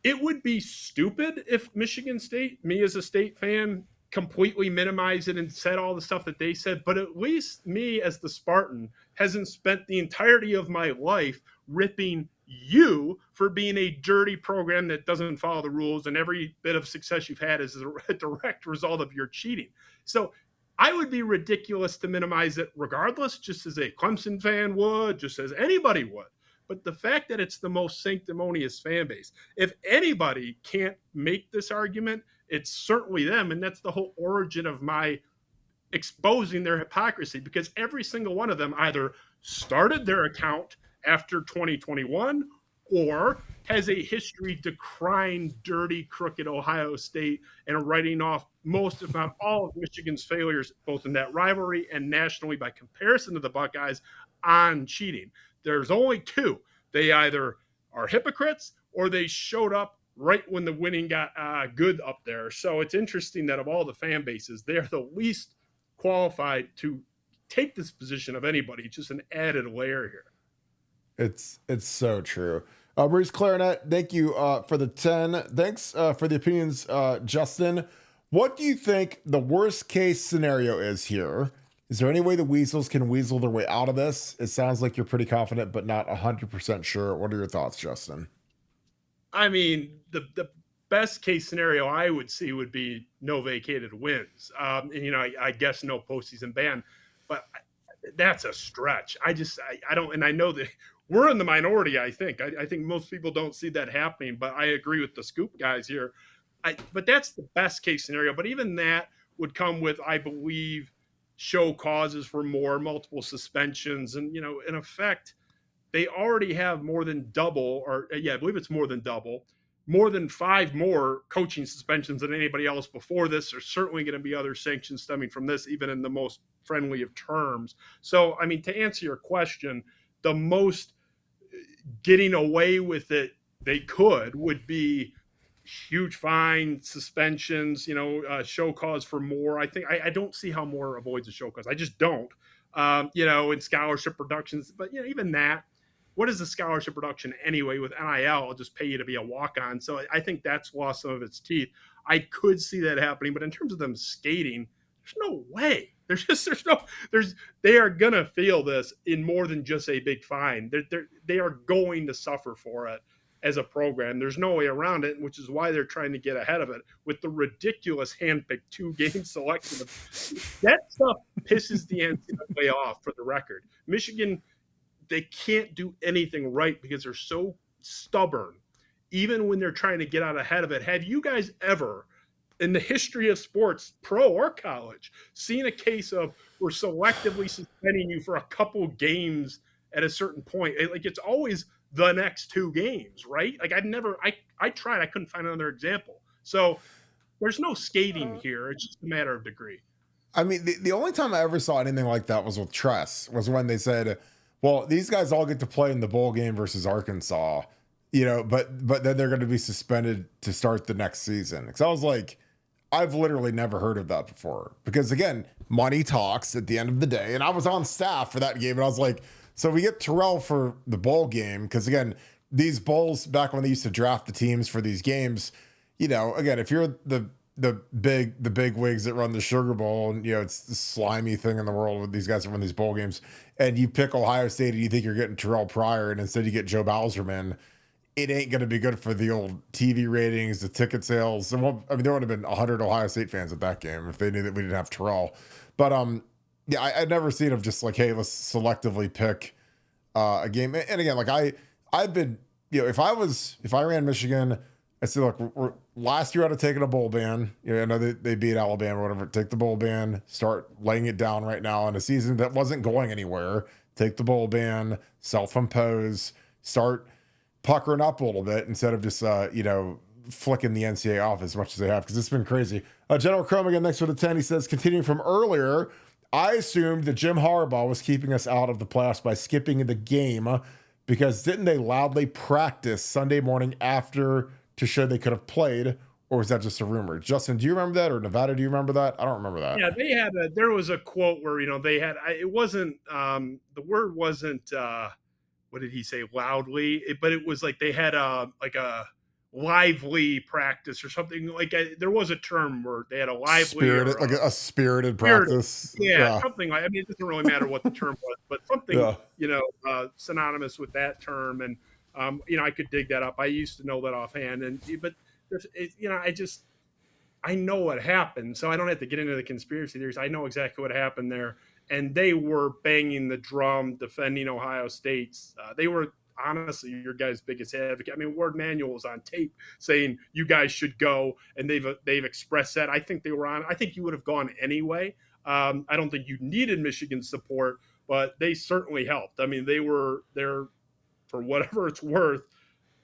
It would be stupid if Michigan State, me as a State fan, completely minimized it and said all the stuff that they said. But at least me as the Spartan hasn't spent the entirety of my life ripping you for being a dirty program that doesn't follow the rules, and every bit of success you've had is a direct result of your cheating. So I would be ridiculous to minimize it regardless, just as a Clemson fan would, just as anybody would. But the fact that it's the most sanctimonious fan base, if anybody can't make this argument, it's certainly them. And that's the whole origin of my exposing their hypocrisy, because every single one of them either started their account after 2021 or has a history decrying dirty, crooked Ohio State and writing off most, if not all, of Michigan's failures, both in that rivalry and nationally by comparison to the Buckeyes, on cheating. There's only two. They either are hypocrites or they showed up right when the winning got good up there. So it's interesting that of all the fan bases, they're the least qualified to take this position of anybody. It's just an added layer here. It's so true. Bruce Clarinet, thank you for the 10. Thanks for the opinions, Justin. What do you think the worst case scenario is here? Is there any way the Weasels can weasel their way out of this? It sounds like you're pretty confident, but not 100% sure. What are your thoughts, Justin? I mean, the best case scenario I would see would be no vacated wins. And, I guess no postseason ban, but that's a stretch. I don't, and I know that we're in the minority, I think. I think most people don't see that happening, but I agree with the Scoop guys here. But that's the best case scenario. But even that would come with, I believe, show causes for multiple suspensions. And, in effect, they already have more than double, I believe it's more than double, more than 5 more coaching suspensions than anybody else before this. There's certainly going to be other sanctions stemming from this, even in the most friendly of terms. So, I mean, to answer your question, the most getting away with it, they would be huge fine, suspensions, show cause for more. I don't see how more avoids a show cause. I just don't. In scholarship reductions, but even that, what is the scholarship reduction anyway? With NIL, I'll just pay you to be a walk on. So I think that's lost some of its teeth. I could see that happening, but in terms of them skating, there's no way. They are gonna feel this in more than just a big fine. They are going to suffer for it as a program. There's no way around it, which is why they're trying to get ahead of it with the ridiculous handpicked 2-game selection. That stuff pisses the NCAA off, for the record. Michigan, they can't do anything right because they're so stubborn, even when they're trying to get out ahead of it. Have you guys ever, in the history of sports, pro or college, seen a case of we're selectively suspending you for a couple games at a certain point? Like, it's always the next 2 games, right? Like, I tried, I couldn't find another example. So there's no skating here. It's just a matter of degree. I mean, the only time I ever saw anything like that was with Tress, was when they said, well, these guys all get to play in the bowl game versus Arkansas, but then they're going to be suspended to start the next season. Because I was like, I've literally never heard of that before. Because again, money talks at the end of the day. And I was on staff for that game, and I was like, so we get Terrell for the bowl game. Because again, these bowls, back when they used to draft the teams for these games, again, if you're the big wigs that run the Sugar Bowl, and it's the slimy thing in the world with these guys that run these bowl games, and you pick Ohio State and you think you're getting Terrell Pryor, and instead you get Joe Bowserman, it ain't going to be good for the old TV ratings, the ticket sales. And there would have been 100 Ohio State fans at that game if they knew that we didn't have Terrell. But yeah, I'd never seen them just like, hey, let's selectively pick a game. And again, like I've been, if I ran Michigan, I said, look, last year I'd have taken a bowl ban. I know they beat Alabama or whatever. Take the bowl ban, start laying it down right now in a season that wasn't going anywhere. Take the bowl ban, self-impose, start puckering up a little bit instead of just, flicking the NCAA off as much as they have, because it's been crazy. General Chrome again next with a 10. He says, continuing from earlier, I assumed that Jim Harbaugh was keeping us out of the playoffs by skipping the game, because didn't they loudly practice Sunday morning after to show they could have played, or was that just a rumor? Justin, do you remember that? Or Nevada, do you remember that? I don't remember that. Yeah, there was a quote where, they had, it wasn't, the word wasn't, what did he say, loudly, but it was like they had a lively practice or something. Like, there was a term where they had a lively, like a spirited practice. Yeah, something like, it doesn't really matter what the term was, but something, synonymous with that term. And, I could dig that up. I used to know that offhand, but I know what happened, so I don't have to get into the conspiracy theories. I know exactly what happened there. And they were banging the drum, defending Ohio State's. They were honestly your guys' biggest advocate. I mean, Ward Manuel was on tape saying you guys should go, and they've expressed that. I think they were on. I think you would have gone anyway. I don't think you needed Michigan's support, but they certainly helped. I mean, they were there for whatever it's worth,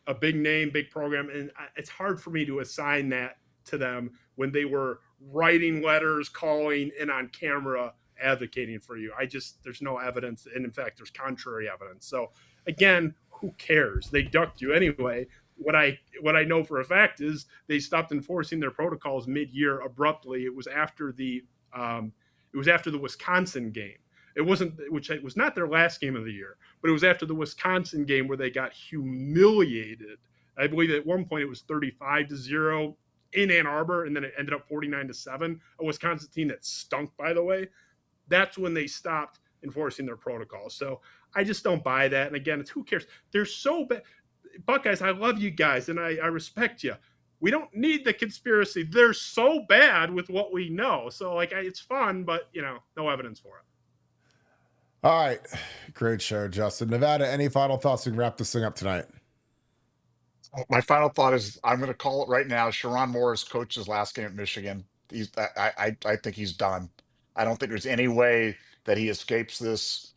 a big name, big program, and it's hard for me to assign that to them when they were writing letters, calling, and on camera advocating for you. There's no evidence, and in fact there's contrary evidence. So again, who cares? They ducked you anyway. What I know for a fact is they stopped enforcing their protocols mid-year abruptly. It was after the Wisconsin game. It was not their last game of the year, but it was after the Wisconsin game where they got humiliated. I believe at one point it was 35-0 in Ann Arbor, and then it ended up 49-7. A Wisconsin team that stunk, by the way. That's when they stopped enforcing their protocols. So I just don't buy that. And again, it's who cares? They're so bad. Buckeyes, I love you guys, and I respect you. We don't need the conspiracy. They're so bad with what we know. So it's fun, but no evidence for it. All right. Great show, Justin. Nevada, any final thoughts? We can wrap this thing up tonight. My final thought is I'm going to call it right now. Sharon Morris coached his last game at Michigan. I think he's done. I don't think there's any way that he escapes this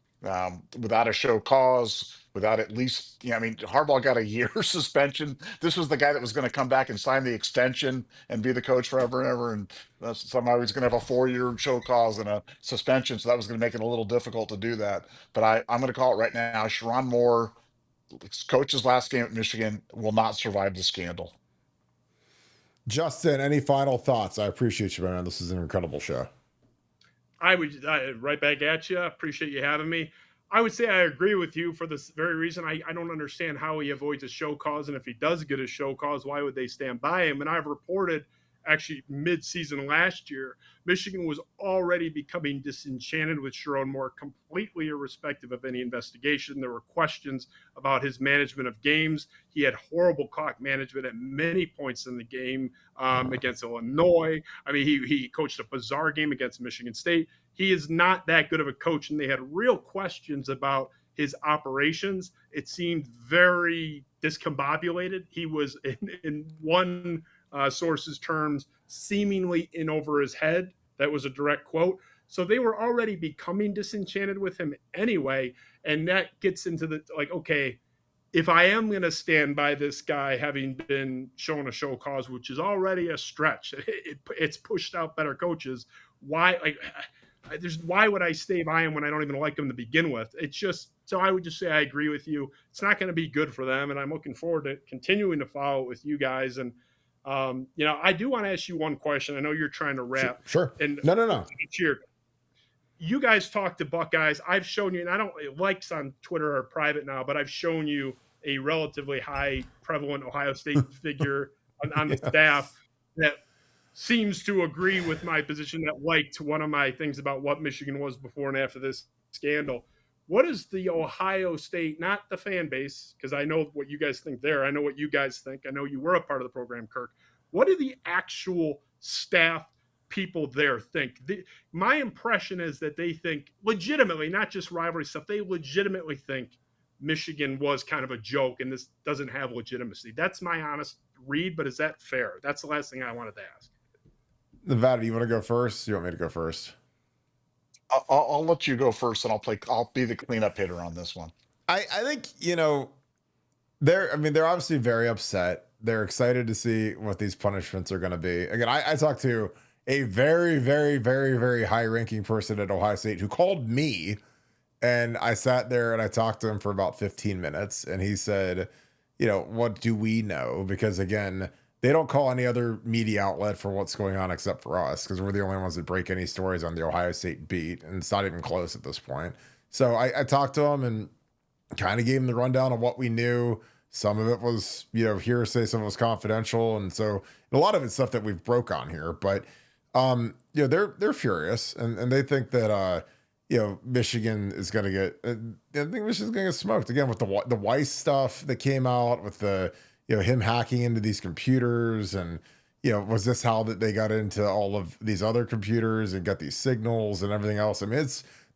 without a show cause, without at least, Harbaugh got a year suspension. This was the guy that was going to come back and sign the extension and be the coach forever and ever. And somehow he's going to have a 4-year show cause and a suspension. So that was going to make it a little difficult to do that. But I'm going to call it right now. Sharon Moore Coach's last game at Michigan will not survive the scandal. Justin, any final thoughts? I appreciate you, man. This is an incredible show. Right back at you. Appreciate you having me. I would say I agree with you for this very reason. I don't understand how he avoids a show cause, and if he does get a show cause, why would they stand by him? And I've reported actually mid-season last year, Michigan was already becoming disenchanted with Sharon Moore, completely irrespective of any investigation. There were questions about his management of games. He had horrible clock management at many points in the game against Illinois. I mean, he coached a bizarre game against Michigan State. He is not that good of a coach, and they had real questions about his operations. It seemed very discombobulated. He was, in one source's terms, seemingly in over his head. That was a direct quote. So they were already becoming disenchanted with him anyway. And that gets into the, like, okay, if I am going to stand by this guy having been shown a show cause, which is already a stretch, it's pushed out better coaches. Why would I stay by him when I don't even like him to begin with? It's just, so I would just say I agree with you. It's not going to be good for them, and I'm looking forward to continuing to follow it with you guys. And I do want to ask you one question. I know you're trying to wrap. Sure. And No. cheer. You guys talk to Buckeyes. I've shown you, and I don't likes on Twitter are private now, but I've shown you a relatively high prevalent Ohio State figure on the staff that seems to agree with my position, that liked one of my things about what Michigan was before and after this scandal. What is the Ohio State, not the fan base, because I know what you guys think there. I know what you guys think. I know you were a part of the program, Kirk. What do the actual staff people there think? My impression is that they think legitimately, not just rivalry stuff, they legitimately think Michigan was kind of a joke and this doesn't have legitimacy. That's my honest read, but is that fair? That's the last thing I wanted to ask. Nevada, you want to go first? You want me to go first? I'll let you go first, and I'll be the cleanup hitter on this one. I think, they're obviously very upset. They're excited to see what these punishments are going to be. Again, I talked to a very, very, very, very high ranking person at Ohio State who called me, and I sat there and I talked to him for about 15 minutes, and he said, what do we know? Because again, they don't call any other media outlet for what's going on except for us, because we're the only ones that break any stories on the Ohio State beat, and it's not even close at this point. So I talked to him and kind of gave him the rundown of what we knew. Some of it was, hearsay, some of it was confidential, and so a lot of it's stuff that we've broke on here. But they're furious, and they think that Michigan is going to get. I think Michigan's going to get smoked again with the Weiss stuff that came out with the him hacking into these computers, and was this how that they got into all of these other computers and got these signals and everything else? I mean,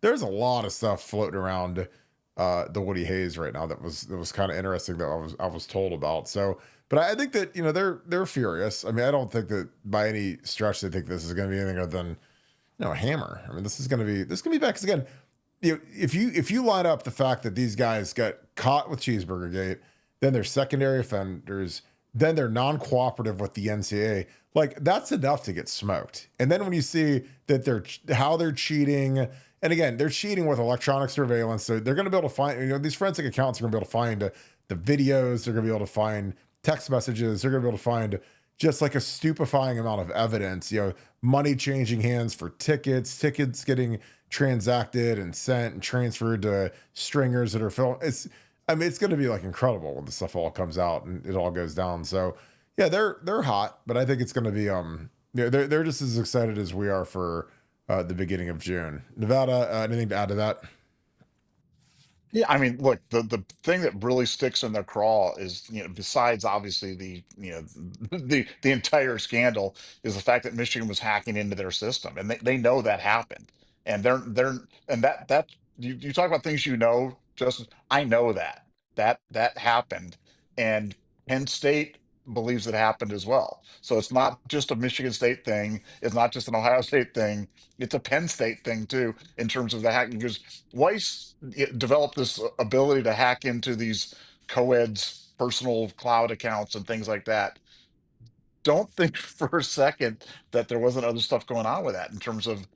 there's a lot of stuff floating around the Woody Hayes right now that was kind of interesting that I was told about. So, but I think that they're furious. I mean, I don't think that by any stretch they think this is going to be anything other than a hammer. I mean, this is going to be bad, because again, if you line up the fact that these guys got caught with Cheeseburger Gate, then they're secondary offenders, then they're non-cooperative with the NCAA, like that's enough to get smoked. And then when you see that they're cheating. And again, they're cheating with electronic surveillance. So they're going to be able to find, these forensic accounts are going to be able to find the videos. They're going to be able to find text messages. They're going to be able to find just like a stupefying amount of evidence, money changing hands for tickets getting transacted and sent and transferred to stringers that are filmed. It's going to be like incredible when the stuff all comes out and it all goes down. So yeah, they're hot, but I think it's going to be, they're just as excited as we are for the beginning of June. Nevada, anything to add to that? Yeah, I mean, look, the thing that really sticks in their craw is, besides obviously the entire scandal, is the fact that Michigan was hacking into their system, and they know that happened, and that you talk about things, Justin. I know that happened, and Penn State believes it happened as well. So it's not just a Michigan State thing. It's not just an Ohio State thing. It's a Penn State thing too, in terms of the hacking, because Weiss developed this ability to hack into these co-eds' personal cloud accounts and things like that. Don't think for a second that there wasn't other stuff going on with that, in terms of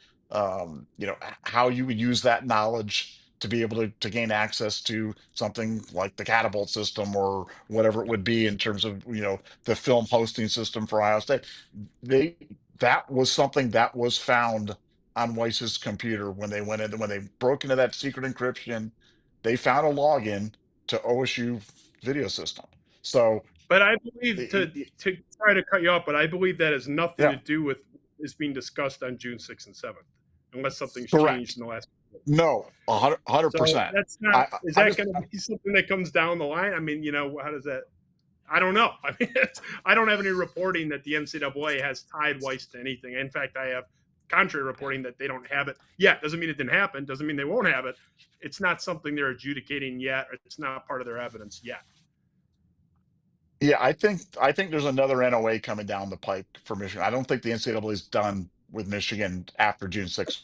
how you would use that knowledge to be able to gain access to something like the catapult system or whatever it would be in terms of, the film hosting system for Ohio State. That was something that was found on Weiss's computer when they broke into that secret encryption. They found a login to OSU video system. So But I believe, i- i- to try to cut you off, but I believe that has nothing yeah, to do with is being discussed on June 6th and 7th, unless something's changed correct. in the last. No, hundred So percent. that's I, not. I Is I that just going to be something that comes down the line? I mean, how does that? I don't know. I mean, I don't have any reporting that the NCAA has tied Weiss to anything. In fact, I have contrary reporting that they don't have it yet. Doesn't mean it didn't happen. Doesn't mean they won't have it. It's not something they're adjudicating yet. Or it's not part of their evidence yet. Yeah, I think there's another NOA coming down the pike for Michigan. I don't think the NCAA is done with Michigan after June 6th.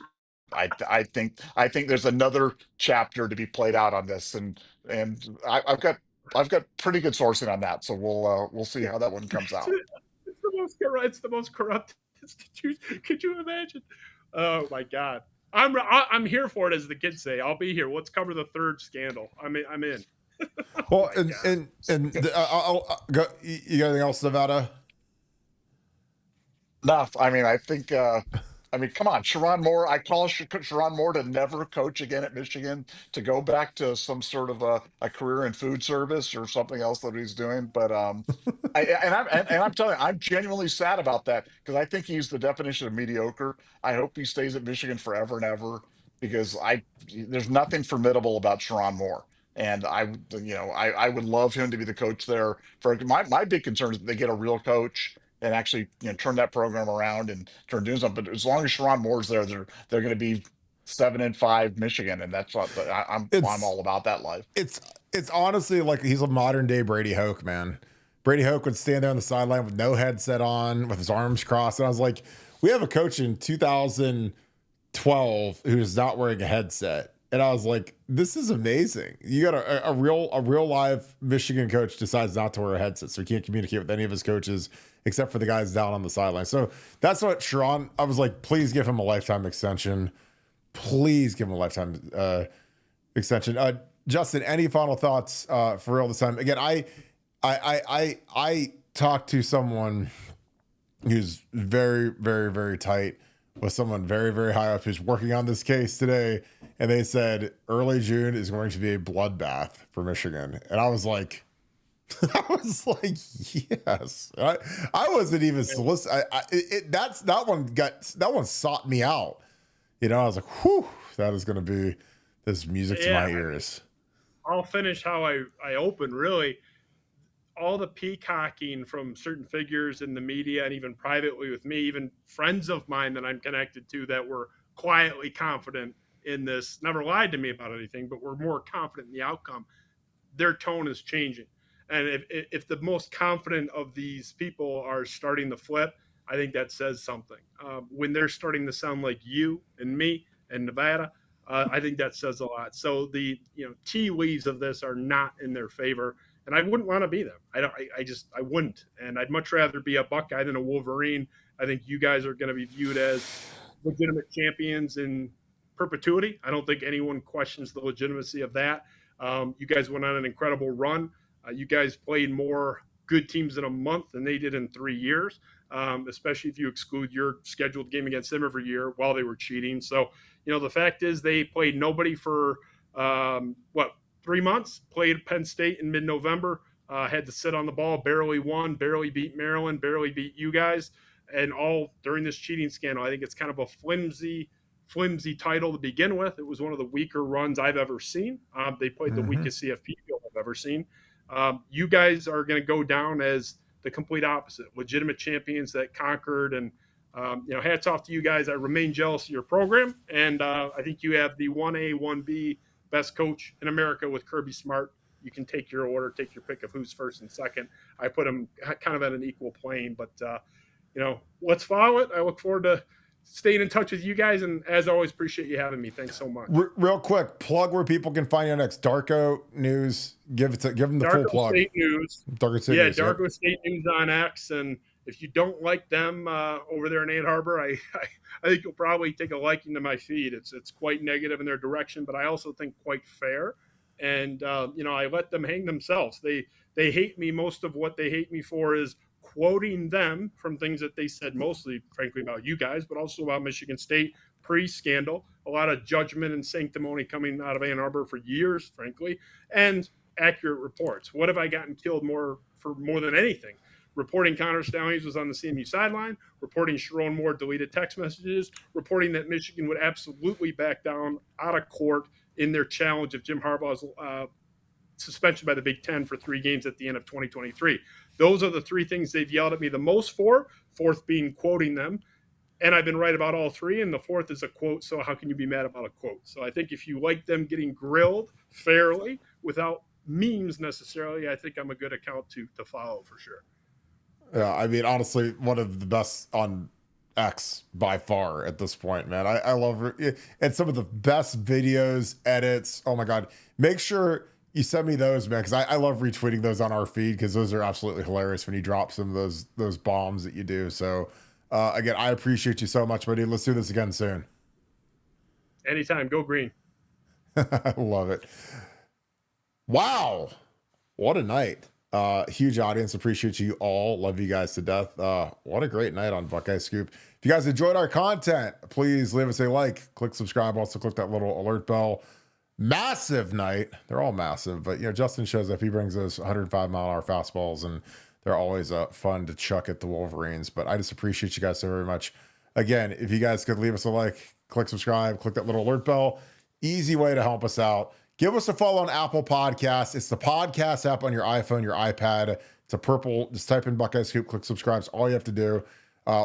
I think there's another chapter to be played out on this, and I've got pretty good sourcing on that, so we'll see how that one comes out. It's the most corrupt. It's the most corrupt institution. Could you imagine? Oh my God. I'm here for it, as the kids say. I'll be here. Let's cover the third scandal. I'm in. Well, Oh my God. I'll go. You got anything else, Nevada? No, I mean, come on, Sharon Moore. I call Sharon Moore to never coach again at Michigan, to go back to some sort of a career in food service or something else that he's doing. But I'm telling you, I'm genuinely sad about that, because I think he's the definition of mediocre. I hope he stays at Michigan forever and ever, because there's nothing formidable about Sharon Moore. And I would love him to be the coach there. For my big concern is that they get a real coach and actually turn that program around and turn doing something. But as long as Sharon Moore's there, they're going to be 7-5 Michigan, and that's what I'm It's all about that life. it's honestly like he's a modern day Brady Hoke, man. Brady Hoke would stand there on the sideline with no headset on, with his arms crossed, and I was like, we have a coach in 2012 who's not wearing a headset. And I was like, this is amazing. You got a real live Michigan coach decides not to wear a headset, so he can't communicate with any of his coaches except for the guys down on the sideline. So that's what Sharon, I was like, please give him a lifetime extension. Please give him a lifetime extension. Justin, any final thoughts for real this time? Again, I talked to someone who's very, very, very tight with someone very, very high up who's working on this case today. And they said early June is going to be a bloodbath for Michigan. And I was like, yes. I wasn't even solicited. That one sought me out. I was like, whew, that is going to be this music to my ears. I'll finish how I opened, really. All the peacocking from certain figures in the media and even privately with me, even friends of mine that I'm connected to that were quietly confident in this, never lied to me about anything, but were more confident in the outcome. Their tone is changing. And if the most confident of these people are starting to flip, I think that says something. When they're starting to sound like you and me and Nevada, I think that says a lot. So the tea leaves of this are not in their favor, and I wouldn't want to be them. I wouldn't, and I'd much rather be a Buckeye than a Wolverine. I think you guys are going to be viewed as legitimate champions in perpetuity. I don't think anyone questions the legitimacy of that. You guys went on an incredible run. You guys played more good teams in a month than they did in 3 years, especially if you exclude your scheduled game against them every year while they were cheating. So, the fact is they played nobody for, 3 months, played Penn State in mid-November, had to sit on the ball, barely won, barely beat Maryland, barely beat you guys, and all during this cheating scandal. I think it's kind of a flimsy title to begin with. It was one of the weaker runs I've ever seen. They played the weakest CFP field I've ever seen. You guys are going to go down as the complete opposite, legitimate champions that conquered. And hats off to you guys. I remain jealous of your program, and I think you have the 1A, 1B best coach in America with Kirby Smart. You can take your order, take your pick of who's first and second. I put them kind of at an equal plane, but let's follow it. I look forward to staying in touch with you guys, and as always, appreciate you having me. Thanks so much. Real quick, plug where people can find you next. Darko News. Give them the Darko full plug. State News. Darko State News. Darko State News on X, and if you don't like them over there in Ann Arbor, I think you'll probably take a liking to my feed. It's quite negative in their direction, but I also think quite fair. And I let them hang themselves. They hate me. Most of what they hate me for is quoting them from things that they said, mostly, frankly, about you guys, but also about Michigan State pre-scandal. A lot of judgment and sanctimony coming out of Ann Arbor for years, frankly, and accurate reports. What have I gotten killed for more than anything? Reporting Connor Stalions was on the CMU sideline, reporting Sharon Moore deleted text messages, reporting that Michigan would absolutely back down out of court in their challenge of Jim Harbaugh's suspension by the Big Ten for 3 games at the end of 2023. Those are the 3 things they've yelled at me the most for, 4th being quoting them. And I've been right about all 3, and the 4th is a quote, so how can you be mad about a quote? So I think if you like them getting grilled fairly without memes necessarily, I think I'm a good account to follow for sure. Yeah, I mean, honestly, one of the best on X by far at this point, man. I love it. And some of the best videos, edits. Oh my God. Make sure you send me those, man, because I love retweeting those on our feed because those are absolutely hilarious when you drop some of those bombs that you do. So, again, I appreciate you so much, buddy. Let's do this again soon. Anytime. Go Green. I love it. Wow. What a night. Huge audience. Appreciate you all. Love you guys to death. What a great night on Buckeye Scoop. If you guys enjoyed our content, please leave us a like, click subscribe, also click that little alert bell. Massive night. They're all massive, but Justin shows up. He brings those 105-mile-an-hour fastballs, and they're always fun to chuck at the Wolverines. But I just appreciate you guys so very much. Again, if you guys could leave us a like, click subscribe, click that little alert bell. Easy way to help us out. Give us a follow on Apple Podcasts. It's the podcast app on your iPhone, your iPad. It's a purple. Just type in Buckeye Scoop, click subscribe. It's all you have to do.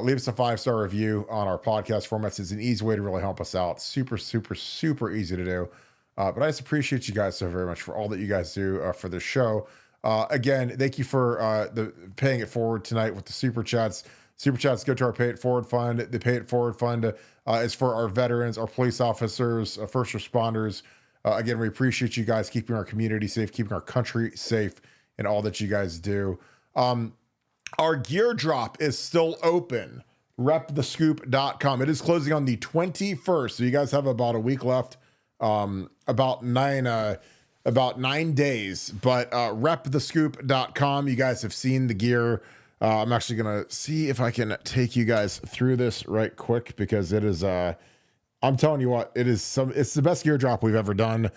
Leave us a 5-star review on our podcast formats. It's an easy way to really help us out. Super, super, super easy to do. But I just appreciate you guys so very much for all that you guys do for this show. Again, thank you for the paying it forward tonight with the super chats. Super chats go to our Pay It Forward Fund. The Pay It Forward Fund is for our veterans, our police officers, first responders. Again, we appreciate you guys keeping our community safe, keeping our country safe, and all that you guys do. Our gear drop is still open. Repthescoop.com. It is closing on the 21st, so you guys have about a week left. About 9 days. But repthescoop.com. You guys have seen the gear. I'm actually gonna see if I can take you guys through this right quick because it is. I'm telling you what, it's the best gear drop we've ever done.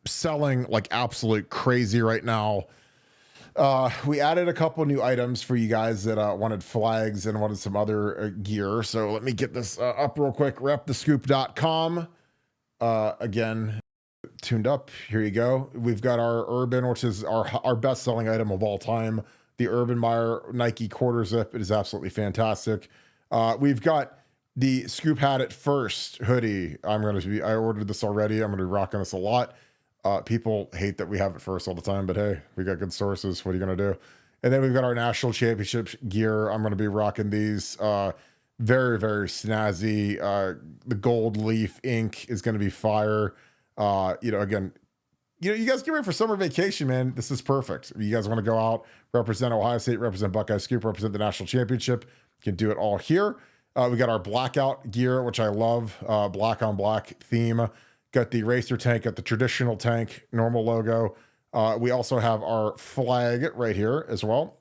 Selling like absolute crazy right now. We added a couple new items for you guys that wanted flags and wanted some other gear. So let me get this up real quick. Repthescoop.com. Again, tuned up. Here you go. We've got our Urban, which is our best selling item of all time. The Urban Meyer Nike quarter zip. It is absolutely fantastic. We've got the Scoop Had It First hoodie. I ordered this already. I'm going to be rocking this a lot. People hate that we have it first all the time, but hey, we got good sources. What are you going to do? And then we've got our national championship gear. I'm going to be rocking these. Very, very snazzy. The gold leaf ink is going to be fire. Again, you guys get ready for summer vacation, man. This is perfect. If you guys want to go out, represent Ohio State, represent Buckeye Scoop, represent the national championship, you can do it all here. We got our blackout gear, which I love. Black on black theme. Got the racer tank, got the traditional tank, normal logo. We also have our flag right here as well.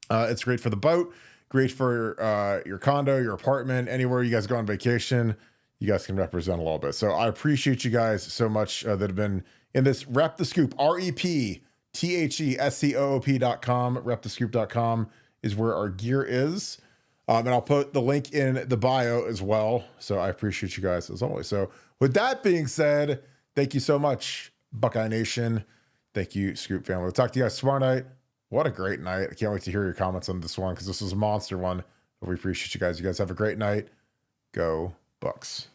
It's great for the boat, great for your condo, your apartment, anywhere you guys go on vacation. You guys can represent a little bit. So I appreciate you guys so much that have been in this. Rep the Scoop, REPTHESCOOP.com. Repthescoop.com is where our gear is. And I'll put the link in the bio as well. So I appreciate you guys as always. So with that being said, thank you so much, Buckeye Nation. Thank you, Scoop family. We'll talk to you guys tomorrow night. What a great night. I can't wait to hear your comments on this one because this was a monster one. But we appreciate you guys. You guys have a great night. Go Bucks.